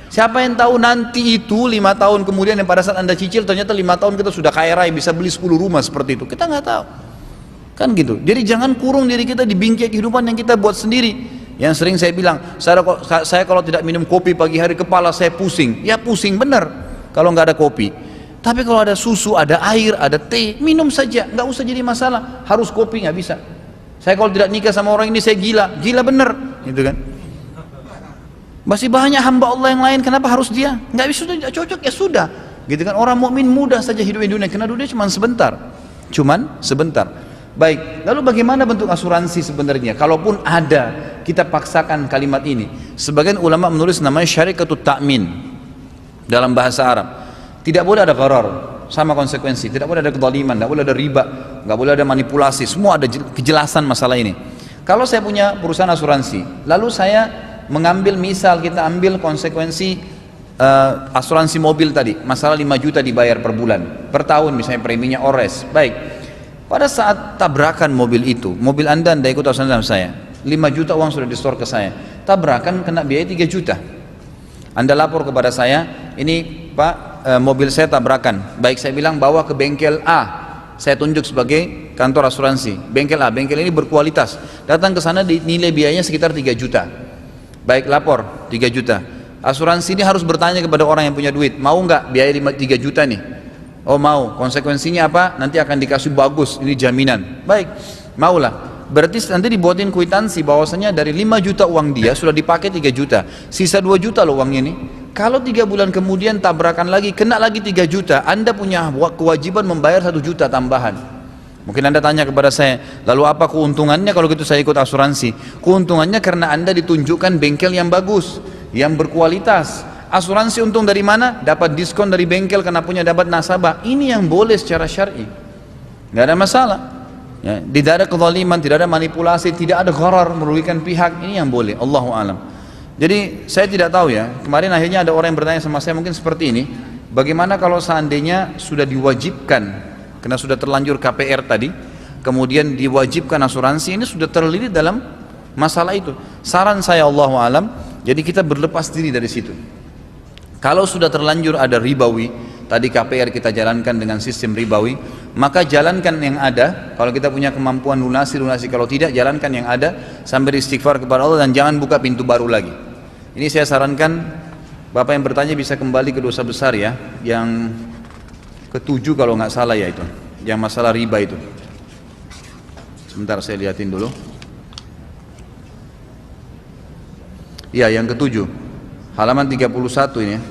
Siapa yang tahu nanti itu 5 tahun kemudian yang pada saat Anda cicil ternyata 5 tahun kita sudah kaya raya bisa beli 10 rumah seperti itu. Kita nggak tahu. Kan gitu. Jadi jangan kurung diri kita di bingkai kehidupan yang kita buat sendiri. Yang sering saya bilang, saya kalau tidak minum kopi pagi hari kepala saya pusing. Ya pusing benar kalau nggak ada kopi. Tapi kalau ada susu, ada air, ada teh, minum saja, nggak usah jadi masalah. Harus kopi nggak bisa. Saya kalau tidak nikah sama orang ini saya gila benar, gitu kan? Masih banyak hamba Allah yang lain, kenapa harus dia? Nggak bisa, tidak cocok, ya sudah, gitu kan? Orang mukmin mudah saja hidup di dunia, karena dunia cuma sebentar. Baik, lalu bagaimana bentuk asuransi sebenarnya? Kalaupun ada, kita paksakan kalimat ini. Sebagian ulama menulis namanya syarikatut ta'min dalam bahasa Arab. Tidak boleh ada gharar, sama konsekuensi. Tidak boleh ada kezaliman, tidak boleh ada riba, nggak boleh ada manipulasi. Semua ada kejelasan masalah ini. Kalau saya punya perusahaan asuransi, lalu saya mengambil, misal kita ambil konsekuensi asuransi mobil tadi, masalah 5 juta dibayar per bulan, per tahun misalnya preminya ores. Baik, pada saat tabrakan mobil itu, mobil anda ikut asuransi saya, 5 juta uang sudah di-store ke saya, tabrakan kena biaya 3 juta. Anda lapor kepada saya, ini Pak, mobil saya tabrakan. Baik, saya bilang bawa ke bengkel A, saya tunjuk sebagai kantor asuransi, bengkel A, bengkel ini berkualitas, datang ke sana nilai biayanya sekitar 3 juta. Baik, lapor 3 juta. Asuransi ini harus bertanya kepada orang yang punya duit, mau nggak biaya 3 juta nih? Oh mau, konsekuensinya apa? Nanti akan dikasih bagus, ini jaminan. Baik, maulah. Berarti nanti dibuatin kwitansi bahwasanya dari 5 juta uang dia sudah dipakai 3 juta, sisa 2 juta loh uangnya ini. Kalau 3 bulan kemudian tabrakan lagi, kena lagi 3 juta, Anda punya kewajiban membayar 1 juta tambahan. Mungkin Anda tanya kepada saya, lalu apa keuntungannya kalau gitu saya ikut asuransi? Keuntungannya karena Anda ditunjukkan bengkel yang bagus, yang berkualitas. Asuransi untung dari mana? Dapat diskon dari bengkel karena punya dapat nasabah. Ini yang boleh secara syar'i, nggak ada masalah ya. Tidak ada kezaliman, tidak ada manipulasi, tidak ada gharar merugikan pihak. Ini yang boleh, Allahu alam. Jadi saya tidak tahu ya, kemarin akhirnya ada orang yang bertanya sama saya mungkin seperti ini, bagaimana kalau seandainya sudah diwajibkan, karena sudah terlanjur KPR tadi, kemudian diwajibkan asuransi, ini sudah terlilit dalam masalah itu. Saran saya Allahu alam, jadi kita berlepas diri dari situ. Kalau sudah terlanjur ada ribawi, tadi KPR kita jalankan dengan sistem ribawi, maka jalankan yang ada. Kalau kita punya kemampuan lunasi, kalau tidak jalankan yang ada sambil istighfar kepada Allah dan jangan buka pintu baru lagi. Ini saya sarankan, Bapak yang bertanya bisa kembali ke dosa besar ya, yang ke-7 kalau nggak salah ya itu, yang masalah riba itu. Sebentar saya lihatin dulu. Ya, yang ke-7, halaman 31 ini ya.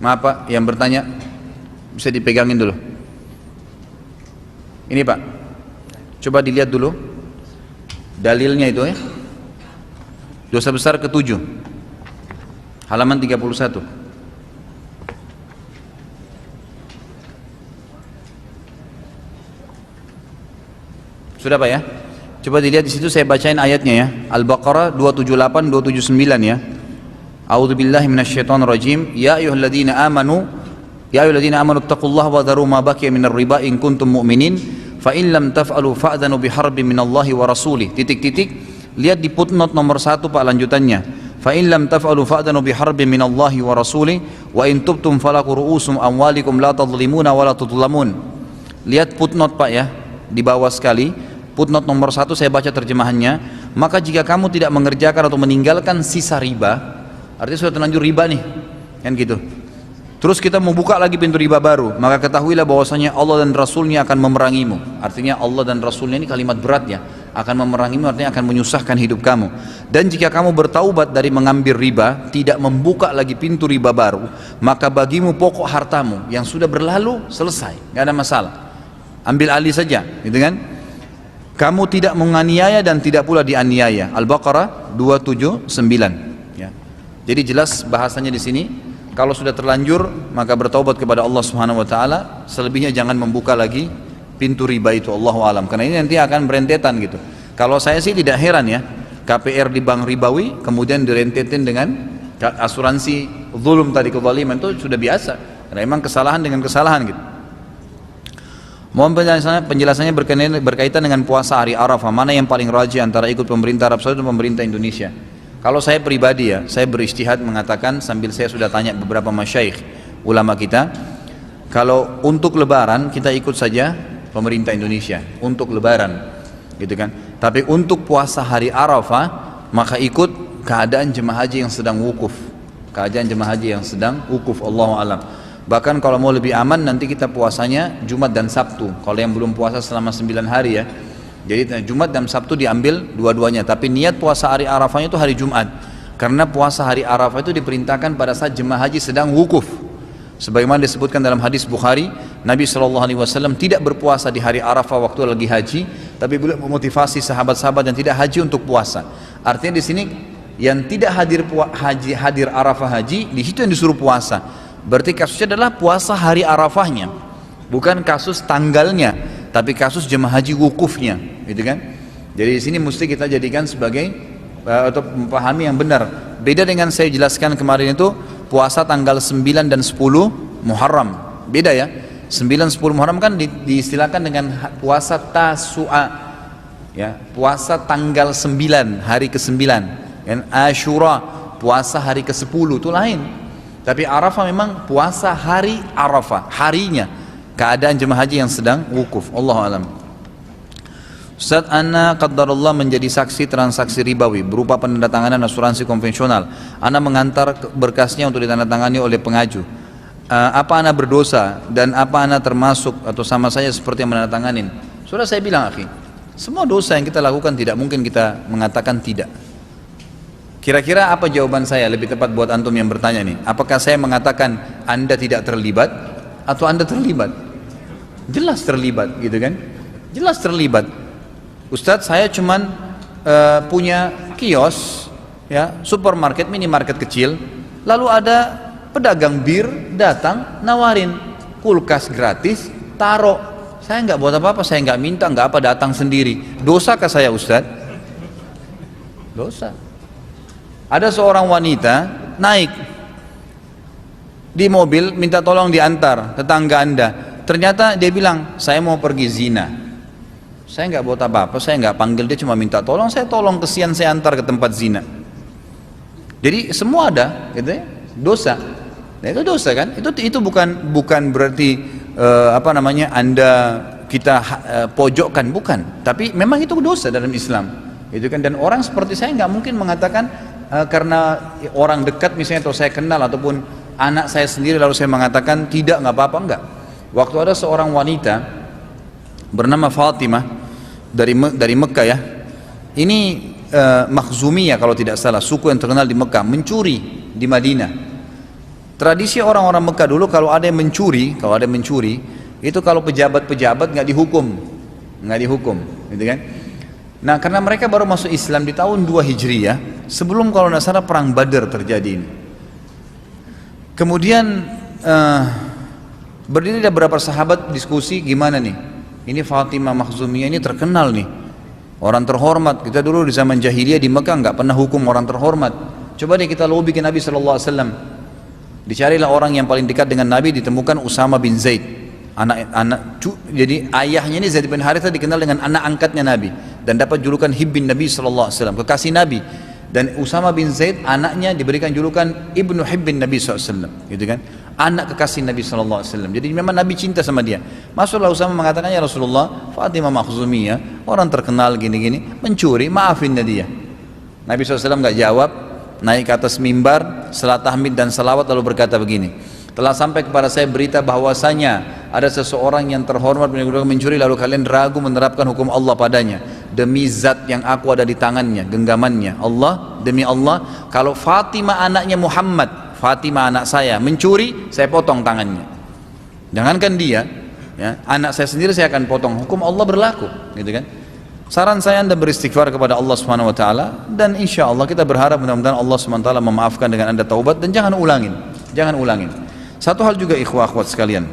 Maaf Pak, yang bertanya bisa dipegangin dulu. Ini Pak, coba dilihat dulu dalilnya itu ya. Dosa besar ke-7, halaman 31. Sudah Pak ya? Coba dilihat di situ, saya bacain ayatnya ya. Al-Baqarah 278 279 ya. A'udzu billahi minasyaitonir rajim. Ya ayyuhalladzina amanu taqullaha wa dharu ma baqiya minar riba in kuntum mu'minin fa in lam taf'alu fa'dhanu biharbin minallahi wa rasulih. Lihat di footnote nomor 1 Pak lanjutannya. Fa in lam taf'alu fa'dhanu biharbin minallahi wa rasulih wa in tubtum falakum ru'usum amwalikum la tadhlimuna wa la tudlamun. Lihat footnote Pak ya, di bawah sekali. Footnote nomor 1 saya baca terjemahannya. Maka jika kamu tidak mengerjakan atau meninggalkan sisa riba, artinya sudah terlanjur riba nih, kan gitu. Terus kita mau buka lagi pintu riba baru, maka ketahuilah bahwasanya Allah dan Rasulnya akan memerangimu. Artinya Allah dan Rasulnya ini kalimat berat ya, akan memerangimu artinya akan menyusahkan hidup kamu. Dan jika kamu bertaubat dari mengambil riba, tidak membuka lagi pintu riba baru, maka bagimu pokok hartamu yang sudah berlalu selesai, nggak ada masalah. Ambil alih saja, gitu kan? Kamu tidak menganiaya dan tidak pula dianiaya. Al-Baqarah 279. Ya. Jadi jelas bahasanya di sini, kalau sudah terlanjur maka bertaubat kepada Allah Subhanahu wa taala, selebihnya jangan membuka lagi pintu riba itu, Allahu alam. Karena ini nanti akan berentetan gitu. Kalau saya sih tidak heran ya, KPR di bank ribawi kemudian direntetin dengan asuransi zulum tadi, kezaliman itu sudah biasa. Karena memang kesalahan dengan kesalahan gitu. Mohon penjelasannya berkaitan dengan puasa hari Arafah, mana yang paling rajih antara ikut pemerintah Arab Saudi dan pemerintah Indonesia. Kalau saya pribadi ya, saya beristihad mengatakan sambil saya sudah tanya beberapa masyaikh ulama kita, kalau untuk lebaran kita ikut saja pemerintah Indonesia untuk lebaran, gitu kan. Tapi untuk puasa hari Arafah maka ikut keadaan jemaah haji yang sedang wukuf, Allahu alam. Bahkan kalau mau lebih aman nanti kita puasanya Jumat dan Sabtu. Kalau yang belum puasa selama 9 hari ya, jadi Jumat dan Sabtu diambil dua-duanya. Tapi niat puasa hari Arafahnya itu hari Jumat, karena puasa hari Arafah itu diperintahkan pada saat jemaah haji sedang wukuf. Sebagaimana disebutkan dalam hadis Bukhari, Nabi SAW tidak berpuasa di hari Arafah waktu lagi haji, tapi beliau memotivasi sahabat-sahabat yang tidak haji untuk puasa. Artinya di sini yang tidak hadir Arafah haji, di situ yang disuruh puasa. Berarti kasusnya adalah puasa hari Arafahnya, bukan kasus tanggalnya, tapi kasus jemaah haji wukufnya, gitu kan? Jadi di sini mesti kita jadikan sebagai atau memahami yang benar. Beda dengan saya jelaskan kemarin itu puasa tanggal 9 dan 10 Muharram. Beda ya. 9 10 Muharram kan diistilahkan dengan puasa Tasu'a. Ya, puasa tanggal 9, hari ke-9. Dan Asyura, puasa hari ke-10 itu lain. Tapi Arafah memang puasa hari Arafah, harinya. Keadaan jemaah haji yang sedang wukuf. Allahu a'lam. Ustaz, ana qadarullah menjadi saksi transaksi ribawi berupa penandatanganan asuransi konvensional. Ana mengantar berkasnya untuk ditandatangani oleh pengaju. Apa ana berdosa dan apa ana termasuk atau sama saja seperti yang menandatanganin? Sudah saya bilang, akhi, semua dosa yang kita lakukan tidak mungkin kita mengatakan tidak. Kira-kira apa jawaban saya lebih tepat buat antum yang bertanya nih? Apakah saya mengatakan Anda tidak terlibat atau Anda terlibat? Jelas terlibat, gitu kan? Jelas terlibat. Ustadz, saya cuman punya kios, ya, supermarket, minimarket kecil. Lalu ada pedagang bir datang nawarin kulkas gratis, taruh. Saya nggak buat apa-apa, saya nggak minta, nggak apa, datang sendiri. Dosakah saya, Ustadz? Dosa. Ada seorang wanita naik di mobil, minta tolong diantar tetangga Anda. Ternyata dia bilang, saya mau pergi zina. Saya nggak buat apa-apa, saya nggak panggil dia, cuma minta tolong, saya tolong, kesian saya antar ke tempat zina. Jadi semua ada, gitu ya, dosa. Nah, itu dosa kan? Itu bukan berarti Anda kita pojokkan, bukan. Tapi memang itu dosa dalam Islam, gitu kan? Dan orang seperti saya nggak mungkin mengatakan karena orang dekat misalnya atau saya kenal ataupun anak saya sendiri lalu saya mengatakan tidak, nggak apa-apa, enggak. Waktu ada seorang wanita bernama Fatimah dari Mekah, ya, ini Makhzumiyah kalau tidak salah, suku yang terkenal di Mekah, mencuri di Madinah. Tradisi orang-orang Mekah dulu kalau ada yang mencuri, itu kalau pejabat-pejabat nggak dihukum, gitu kan? Nah, karena mereka baru masuk Islam di tahun 2 Hijriyah, sebelum kalau nggak salah perang Badar terjadi ini. Kemudian berdiri ada beberapa sahabat diskusi, gimana nih? Ini Fatimah Makhzumiyah ini terkenal nih, orang terhormat. Kita dulu di zaman jahiliyah di Mekah nggak pernah hukum orang terhormat. Coba deh kita lobby ke Nabi SAW. Dicarilah orang yang paling dekat dengan Nabi, ditemukan Usama bin Zaid. Jadi ayahnya ini Zaid bin Harithah dikenal dengan anak angkatnya Nabi dan dapat julukan Hibbin Nabi SAW, kekasih Nabi. Dan Usama bin Zaid anaknya diberikan julukan Ibnu Hibbin Nabi SAW, gitu kan? Anak kekasih Nabi SAW. Jadi memang Nabi cinta sama dia. Masuklah Usama mengatakan, ya Rasulullah, Fatimah Makhzumiyah, orang terkenal gini-gini, mencuri, maafin dia. Nabi SAW nggak jawab, naik ke atas mimbar, salat tahmid dan salawat lalu berkata begini, telah sampai kepada saya berita bahwasanya ada seseorang yang terhormat mencuri lalu kalian ragu menerapkan hukum Allah padanya. Demi zat yang aku ada di tangannya, genggamannya, Allah, demi Allah, kalau Fatimah anaknya Muhammad, Fatimah anak saya mencuri, saya potong tangannya. Jangankan dia, ya, anak saya sendiri saya akan potong. Hukum Allah berlaku, gitu kan? Saran saya Anda beristighfar kepada Allah Subhanahu wa taala dan insya Allah kita berharap mudah-mudahan Allah Subhanahu wa taala memaafkan dengan Anda taubat dan jangan ulangin. Satu hal juga ikhwah akhwat sekalian.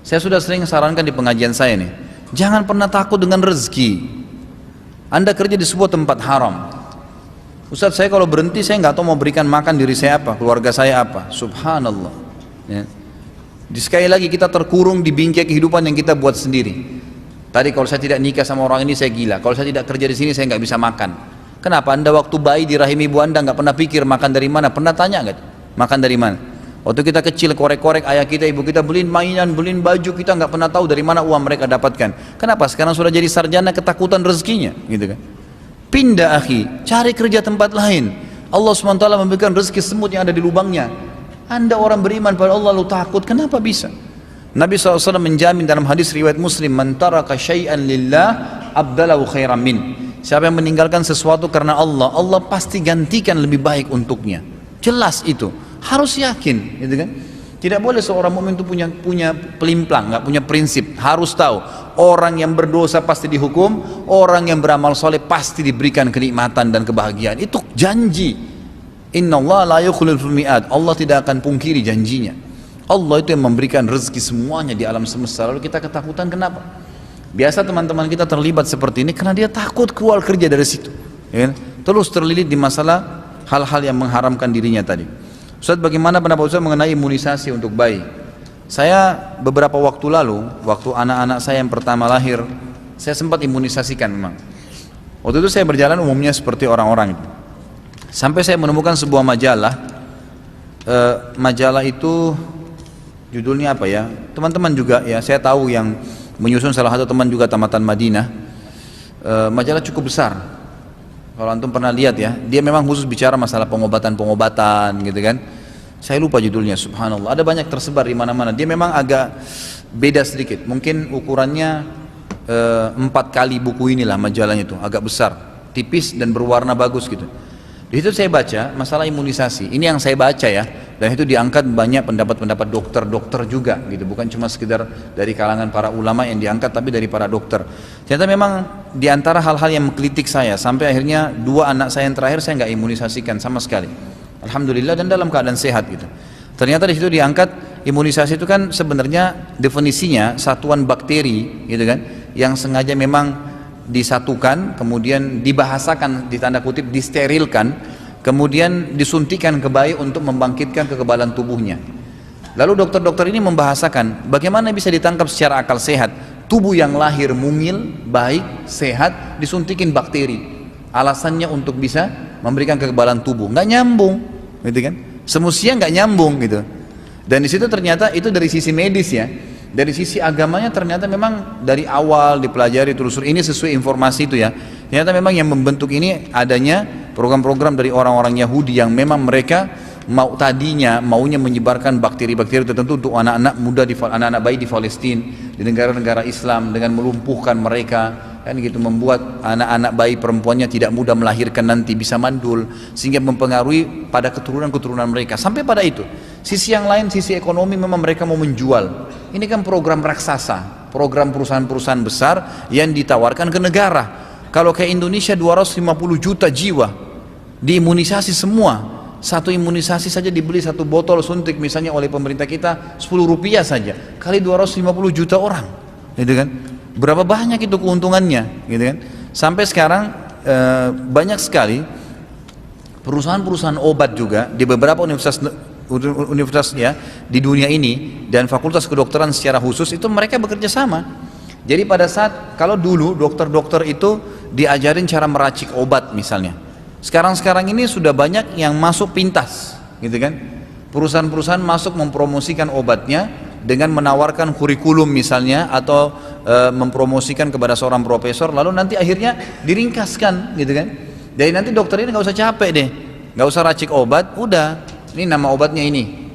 Saya sudah sering sarankan di pengajian saya nih, jangan pernah takut dengan rezeki. Anda kerja di sebuah tempat haram. Ustaz, saya kalau berhenti saya nggak tahu mau berikan makan diri saya apa, keluarga saya apa. Subhanallah, ya. Sekali lagi kita terkurung di bingkai kehidupan yang kita buat sendiri. Tadi kalau saya tidak nikah sama orang ini saya gila, kalau saya tidak kerja di sini saya nggak bisa makan. Kenapa? Anda waktu bayi di rahim ibu Anda nggak pernah pikir makan dari mana? Pernah tanya nggak? Makan dari mana? Waktu kita kecil korek-korek ayah kita, ibu kita beliin mainan, beliin baju, kita nggak pernah tahu dari mana uang mereka dapatkan. Kenapa? Sekarang sudah jadi sarjana ketakutan rezekinya, gitu kan? Pindah akhi, cari kerja tempat lain. Allah SWT memberikan rezeki semut yang ada di lubangnya. Anda orang beriman pada Allah lalu takut, kenapa bisa? Nabi SAW menjamin dalam hadis riwayat Muslim, man taraka syai'an lillah abdalahu khairan min. Siapa yang meninggalkan sesuatu karena Allah, Allah pasti gantikan lebih baik untuknya. Jelas itu, harus yakin, gitu kan? Tidak boleh seorang mukmin itu punya pelimplang, nggak punya prinsip. Harus tahu, orang yang berdosa pasti dihukum, orang yang beramal soleh pasti diberikan kenikmatan dan kebahagiaan. Itu janji. Innallaha la yukhliful mi'ad. Allah tidak akan pungkiri janjinya. Allah itu yang memberikan rezeki semuanya di alam semesta. Lalu kita ketakutan kenapa? Biasa teman-teman kita terlibat seperti ini karena dia takut keluar kerja dari situ, ya kan? terus terlilit di masalah hal-hal yang mengharamkan dirinya tadi. Ustaz, bagaimana pendapat Ustaz mengenai imunisasi untuk bayi? Saya beberapa waktu lalu, waktu anak-anak saya yang pertama lahir, saya sempat imunisasikan memang. Waktu itu saya berjalan umumnya seperti orang-orang itu. Sampai saya menemukan sebuah majalah. Majalah itu judulnya apa ya? Teman-teman juga ya, saya tahu yang menyusun salah satu teman juga tamatan Madinah. Majalah cukup besar. Kalau antum pernah lihat ya, dia memang khusus bicara masalah pengobatan-pengobatan gitu kan. Saya lupa judulnya, subhanallah. Ada banyak tersebar di mana-mana. Dia memang agak beda sedikit. Mungkin ukurannya 4 kali buku inilah majalahnya itu, agak besar, tipis dan berwarna bagus gitu. Di situ saya baca masalah imunisasi. Ini yang saya baca ya, dan itu diangkat banyak pendapat-pendapat dokter-dokter juga gitu, bukan cuma sekedar dari kalangan para ulama yang diangkat, tapi dari para dokter. Ternyata memang diantara hal-hal yang mengkritik saya, sampai akhirnya 2 anak saya yang terakhir saya nggak imunisasikan sama sekali. Alhamdulillah, dan dalam keadaan sehat gitu. Ternyata di situ diangkat imunisasi itu kan sebenarnya definisinya satuan bakteri gitu kan, yang sengaja memang disatukan, kemudian dibahasakan, ditanda kutip disterilkan, kemudian disuntikan ke bayi untuk membangkitkan kekebalan tubuhnya. Lalu dokter-dokter ini membahasakan bagaimana bisa ditangkap secara akal sehat tubuh yang lahir mungil, baik, sehat, disuntikin bakteri. Alasannya untuk bisa memberikan kekebalan tubuh, nggak nyambung, gitu kan? Semestinya nggak nyambung gitu. Dan di situ ternyata itu dari sisi medis ya. Dari sisi agamanya ternyata memang dari awal dipelajari telusur, ini sesuai informasi itu ya. Ternyata memang yang membentuk ini adanya program-program dari orang-orang Yahudi yang memang mereka maunya menyebarkan bakteri-bakteri tertentu untuk anak-anak muda, anak-anak bayi di Palestina, di negara-negara Islam, dengan melumpuhkan mereka kan gitu, membuat anak-anak bayi perempuannya tidak mudah melahirkan, nanti bisa mandul, sehingga mempengaruhi pada keturunan-keturunan mereka. Sampai pada itu sisi yang lain, sisi ekonomi, memang mereka mau menjual. Ini kan program raksasa, program perusahaan-perusahaan besar yang ditawarkan ke negara. Kalau kayak Indonesia 250 juta jiwa diimunisasi semua. Satu imunisasi saja dibeli 1 botol suntik misalnya oleh pemerintah kita 10 rupiah saja, kali 250 juta orang, gitu kan? Berapa banyak itu keuntungannya, gitu kan? Sampai sekarang banyak sekali perusahaan-perusahaan obat juga di beberapa universitas ya di dunia ini, dan fakultas kedokteran secara khusus itu mereka bekerja sama. Jadi pada saat kalau dulu dokter-dokter itu diajarin cara meracik obat misalnya, sekarang ini sudah banyak yang masuk pintas, gitu kan? Perusahaan-perusahaan masuk mempromosikan obatnya dengan menawarkan kurikulum misalnya, atau mempromosikan kepada seorang profesor, lalu nanti akhirnya diringkaskan, gitu kan? Jadi nanti dokter ini nggak usah capek deh, nggak usah racik obat, udah ini nama obatnya ini.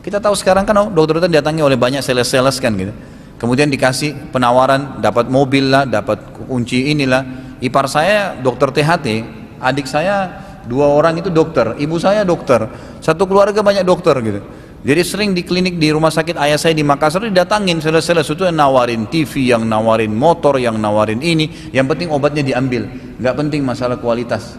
Kita tahu sekarang kan dokter-dokter didatangi oleh banyak sales-sales kan gitu. Kemudian dikasih penawaran, dapat mobil lah, dapat kunci inilah. Ipar saya dokter THT, adik saya 2 orang itu dokter, ibu saya dokter, satu keluarga banyak dokter gitu. Jadi sering di klinik di rumah sakit ayah saya di Makassar didatangin sales-sales itu yang nawarin TV, yang nawarin motor, yang nawarin ini, yang penting obatnya diambil, nggak penting masalah kualitas.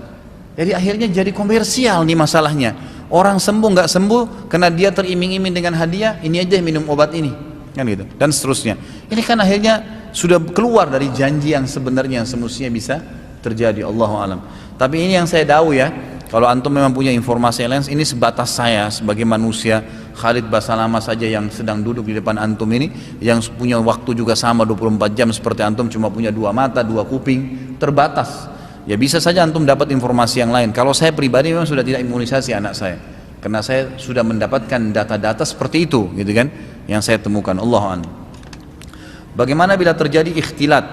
Jadi akhirnya jadi komersial nih masalahnya. Orang sembuh nggak sembuh karena dia teriming-iming dengan hadiah, ini aja minum obat ini, kan gitu, dan seterusnya. Ini kan akhirnya sudah keluar dari janji yang sebenarnya yang semestinya bisa terjadi, Allahu a'lam. Tapi ini yang saya tahu ya, kalau antum memang punya informasi yang lain, ini sebatas saya sebagai manusia, Khalid Basalama saja yang sedang duduk di depan antum ini, yang punya waktu juga sama 24 jam seperti antum, cuma punya 2 mata, 2 kuping, terbatas. Ya bisa saja antum dapat informasi yang lain. Kalau saya pribadi memang sudah tidak imunisasi anak saya, karena saya sudah mendapatkan data-data seperti itu, gitu kan, yang saya temukan. Allahu a'lam. Bagaimana bila terjadi ikhtilat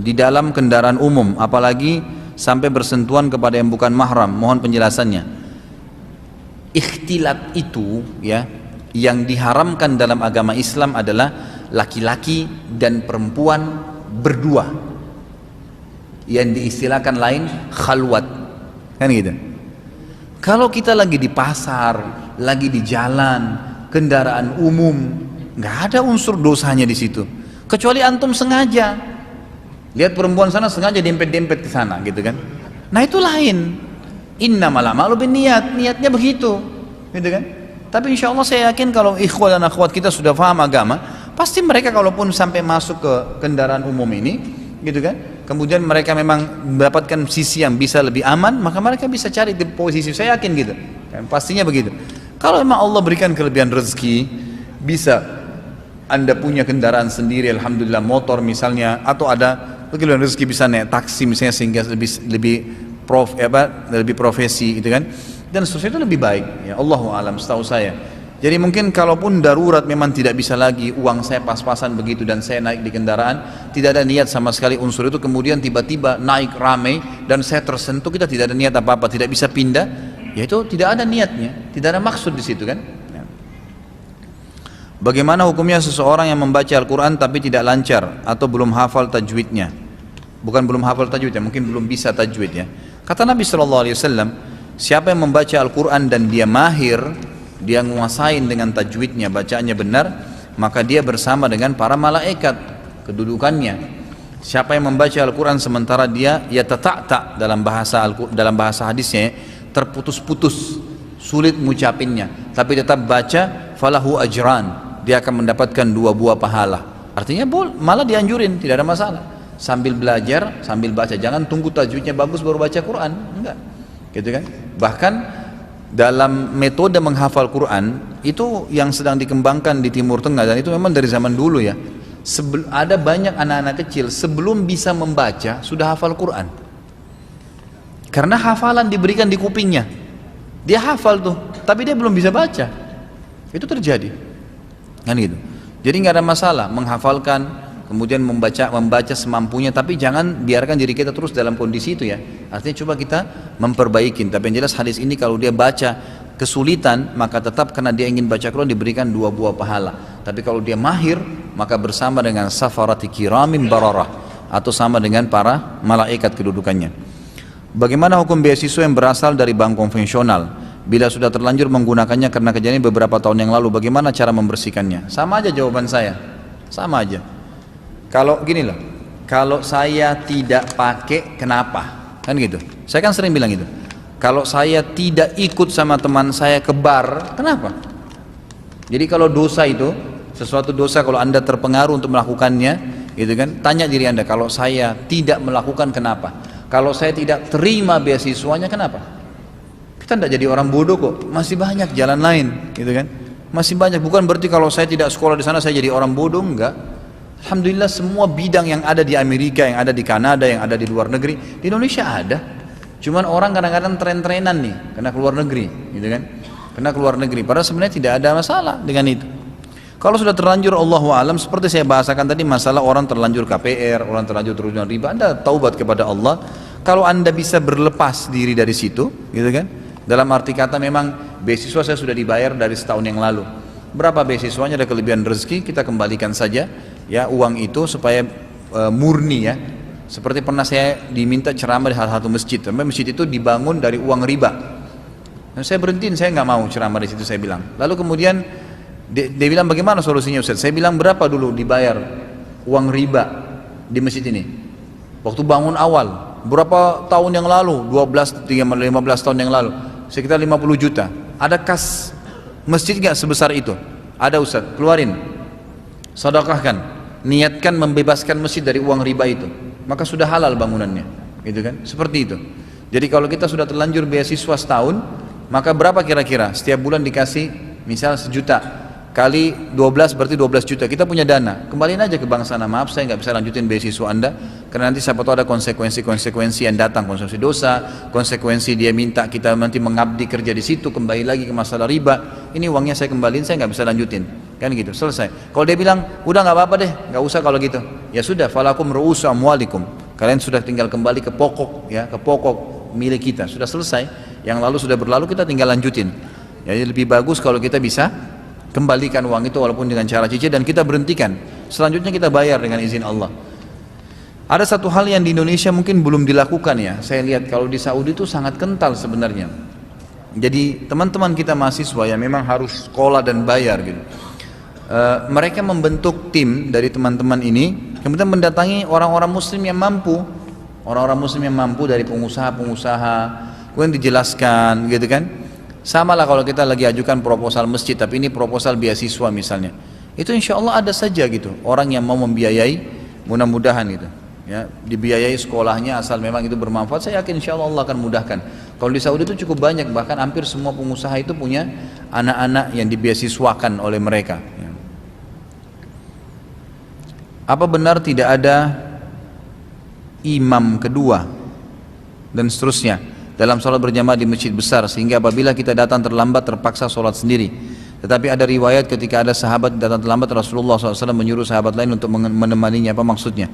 di dalam kendaraan umum, apalagi sampai bersentuhan kepada yang bukan mahram? Mohon penjelasannya. Ikhtilat itu ya, yang diharamkan dalam agama Islam adalah laki-laki dan perempuan berdua, yang diistilahkan lain khalwat, kan gitu. Kalau kita lagi di pasar, lagi di jalan, kendaraan umum, nggak ada unsur dosanya di situ, kecuali antum sengaja lihat perempuan sana sengaja dempet-dempet ke sana, gitu kan. Nah itu lain. Innamal a'malu binniyat, niatnya begitu, gitu kan. Tapi insya Allah saya yakin kalau ikhwah dan akhwat kita sudah paham agama, pasti mereka kalaupun sampai masuk ke kendaraan umum ini, gitu kan. Kemudian mereka memang mendapatkan sisi yang bisa lebih aman, maka mereka bisa cari di posisi, saya yakin gitu kan, pastinya begitu. Kalau memang Allah berikan kelebihan rezeki, bisa Anda punya kendaraan sendiri, alhamdulillah, motor misalnya, atau ada kelebihan rezeki bisa naik taksi misalnya, sehingga lebih profesi gitu kan, dan seterusnya, itu lebih baik ya, Allahu alam setahu saya. Jadi mungkin kalaupun darurat memang tidak bisa lagi, uang saya pas-pasan begitu dan saya naik di kendaraan, tidak ada niat sama sekali unsur itu, kemudian tiba-tiba naik ramai dan saya tersentuh, kita tidak ada niat apa-apa, tidak bisa pindah, ya itu tidak ada niatnya, tidak ada maksud di situ kan. Ya. Bagaimana hukumnya seseorang yang membaca Al-Quran tapi tidak lancar atau belum hafal tajwidnya? Bukan belum hafal tajwidnya, mungkin belum bisa tajwid ya. Kata Nabi SAW, siapa yang membaca Al-Quran dan dia mahir, dia menguasain dengan tajwidnya, bacaannya benar, maka dia bersama dengan para malaikat kedudukannya. Siapa yang membaca Al-Quran sementara dia yatata'ta, dalam bahasa hadisnya, terputus-putus, sulit mengucapinnya, tapi tetap baca, falahu ajran, dia akan mendapatkan 2 buah pahala. Artinya malah dianjurin, tidak ada masalah, sambil belajar, sambil baca. Jangan tunggu tajwidnya bagus baru baca Quran, enggak gitu kan. Bahkan dalam metode menghafal Quran itu yang sedang dikembangkan di Timur Tengah, dan itu memang dari zaman dulu ya. Ada banyak anak-anak kecil sebelum bisa membaca sudah hafal Quran, karena hafalan diberikan di kupingnya, dia hafal tuh, tapi dia belum bisa baca. Itu terjadi kan gitu. Jadi nggak ada masalah menghafalkan, kemudian membaca semampunya, tapi jangan biarkan diri kita terus dalam kondisi itu ya. Artinya coba kita memperbaiki. Tapi yang jelas hadis ini kalau dia baca kesulitan, maka tetap karena dia ingin baca Quran diberikan 2 buah pahala. Tapi kalau dia mahir, maka bersama dengan safarati kiramin bararah, atau sama dengan para malaikat kedudukannya. Bagaimana hukum beasiswa yang berasal dari bank konvensional? Bila sudah terlanjur menggunakannya karena kejadian beberapa tahun yang lalu, bagaimana cara membersihkannya? Sama aja jawaban saya, sama aja. Kalau gini loh, kalau saya tidak pakai kenapa? Kan gitu. Saya kan sering bilang gitu. Kalau saya tidak ikut sama teman saya ke bar, kenapa? Jadi kalau dosa itu, sesuatu dosa kalau Anda terpengaruh untuk melakukannya, gitu kan? Tanya diri Anda, kalau saya tidak melakukan kenapa? Kalau saya tidak terima beasiswanya kenapa? Kita tidak jadi orang bodoh kok, masih banyak jalan lain, gitu kan? Masih banyak, bukan berarti kalau saya tidak sekolah di sana saya jadi orang bodoh, enggak. Alhamdulillah semua bidang yang ada di Amerika, yang ada di Kanada, yang ada di luar negeri, di Indonesia ada. Cuman orang kadang-kadang tren-trenan nih, kena keluar negeri, gitu kan? Kena keluar negeri, padahal sebenarnya tidak ada masalah dengan itu. Kalau sudah terlanjur, Allahu alam, seperti saya bahasakan tadi, masalah orang terlanjur KPR, orang terlanjur terjun riba, Anda taubat kepada Allah. Kalau Anda bisa berlepas diri dari situ, gitu kan? Dalam arti kata memang beasiswa saya sudah dibayar dari setahun yang lalu. Berapa beasiswanya, ada kelebihan rezeki, kita kembalikan saja ya uang itu supaya murni ya. Seperti pernah saya diminta ceramah di salah satu masjid, tapi masjid itu dibangun dari uang riba. Dan saya berhentiin, saya nggak mau ceramah di situ, saya bilang. Lalu kemudian dia bilang, bagaimana solusinya Ustaz? Saya bilang, berapa dulu dibayar uang riba di masjid ini? Waktu bangun awal, berapa tahun yang lalu? 12, 15 tahun yang lalu, sekitar 50 juta. Ada kas masjid nggak sebesar itu? Ada Ustaz, keluarin, sedekahkan, niatkan membebaskan masjid dari uang riba itu, maka sudah halal bangunannya, gitu kan? Seperti itu. Jadi kalau kita sudah terlanjur beasiswa setahun, maka berapa kira-kira? Setiap bulan dikasih misal 1 juta, kali 12 berarti 12 juta. Kita punya dana, kembaliin aja ke bank sana. Maaf saya nggak bisa lanjutin beasiswa Anda, karena nanti siapa tahu ada konsekuensi yang datang, konsekuensi dosa, konsekuensi dia minta kita nanti mengabdi kerja di situ, kembali lagi ke masalah riba. Ini uangnya saya kembaliin, saya nggak bisa lanjutin, kan gitu, selesai. Kalau dia bilang udah nggak apa-apa deh, nggak usah kalau gitu, ya sudah, falakum ru'usu amwalikum, kalian sudah tinggal kembali ke pokok ya, ke pokok milik kita, sudah selesai. Yang lalu sudah berlalu, kita tinggal lanjutin. Jadi lebih bagus kalau kita bisa kembalikan uang itu walaupun dengan cara cicil, dan kita berhentikan, selanjutnya kita bayar dengan izin Allah. Ada satu hal yang di Indonesia mungkin belum dilakukan ya, saya lihat kalau di Saudi itu sangat kental sebenarnya. Jadi teman-teman kita mahasiswa yang memang harus sekolah dan bayar gitu, mereka membentuk tim dari teman-teman ini, kemudian mendatangi orang-orang muslim yang mampu, dari pengusaha-pengusaha, kemudian dijelaskan gitu kan. Sama lah kalau kita lagi ajukan proposal masjid, tapi ini proposal beasiswa misalnya, itu insya Allah ada saja gitu orang yang mau membiayai, mudah-mudahan gitu ya, dibiayai sekolahnya asal memang itu bermanfaat, saya yakin insya Allah akan mudahkan. Kalau di Saudi itu cukup banyak, bahkan hampir semua pengusaha itu punya anak-anak yang dibeasiswakan oleh mereka. Ya. Apa benar tidak ada imam kedua dan seterusnya dalam sholat berjamaah di masjid besar, sehingga apabila kita datang terlambat terpaksa sholat sendiri? Tetapi ada riwayat ketika ada sahabat datang terlambat, Rasulullah SAW menyuruh sahabat lain untuk menemaninya. Apa maksudnya?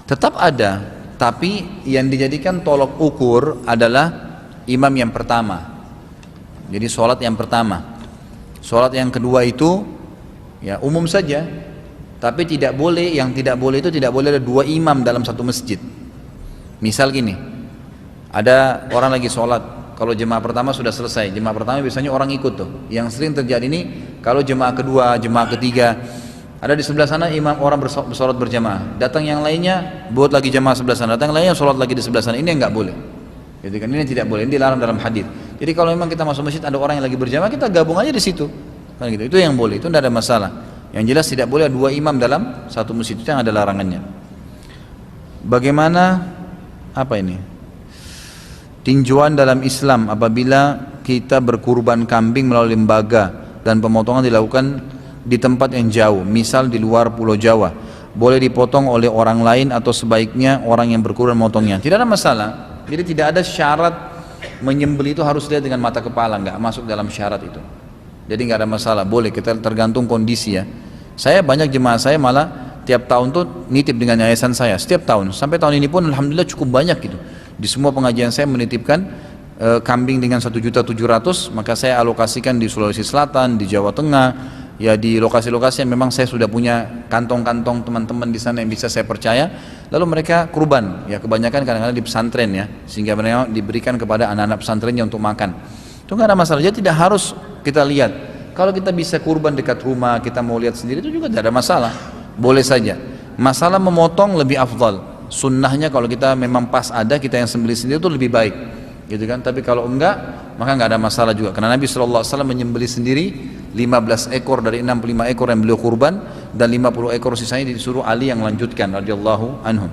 Tetap ada, tapi yang dijadikan tolok ukur adalah imam yang pertama. Jadi sholat yang pertama. Sholat yang kedua itu ya umum saja, tapi tidak boleh, yang tidak boleh itu tidak boleh ada dua imam dalam satu masjid. Misal gini, ada orang lagi sholat, kalau jemaah pertama sudah selesai, jemaah pertama biasanya orang ikut tuh. Yang sering terjadi ini kalau jemaah kedua, jemaah ketiga, ada di sebelah sana imam orang bersolat berjamaah, datang yang lainnya buat lagi jemaah sebelah sana, datang yang lainnya sholat lagi di sebelah sana, ini yang nggak boleh. Jadi kan ini tidak boleh, ini dilarang dalam hadis. Jadi kalau memang kita masuk masjid ada orang yang lagi berjamaah, kita gabung aja di situ, kan gitu. Itu yang boleh, itu tidak ada masalah. Yang jelas tidak boleh dua imam dalam satu masjid, itu yang ada larangannya. Bagaimana apa ini? Tinjauan dalam Islam apabila kita berkurban kambing melalui lembaga dan pemotongan dilakukan di tempat yang jauh, misal di luar Pulau Jawa, boleh dipotong oleh orang lain atau sebaiknya orang yang berkurban memotongnya? Tidak ada masalah. Jadi tidak ada syarat menyembelih itu harus lihat dengan mata kepala, nggak masuk dalam syarat itu. Jadi nggak ada masalah, boleh, kita tergantung kondisi ya. Saya banyak jemaah saya malah tiap tahun tuh nitip dengan yayasan saya, setiap tahun, sampai tahun ini pun alhamdulillah cukup banyak gitu. Di semua pengajian saya menitipkan kambing dengan 1.700.000, maka saya alokasikan di Sulawesi Selatan, di Jawa Tengah, ya di lokasi-lokasi yang memang saya sudah punya kantong-kantong teman-teman di sana yang bisa saya percaya. Lalu mereka kurban, ya kebanyakan kadang-kadang di pesantren ya, sehingga mereka diberikan kepada anak-anak pesantrennya untuk makan. Itu nggak ada masalah, jadi tidak harus kita lihat. Kalau kita bisa kurban dekat rumah, kita mau lihat sendiri itu juga tidak ada masalah, boleh saja. Masalah memotong lebih afdal. Sunnahnya kalau kita memang pas ada, kita yang sembelih sendiri itu lebih baik, gitu kan. Tapi kalau enggak, maka enggak ada masalah juga. Karena Nabi SAW menyembelih sendiri 15 ekor dari 65 ekor yang beliau kurban, dan 50 ekor sisanya disuruh Ali yang lanjutkan radhiyallahu anhum.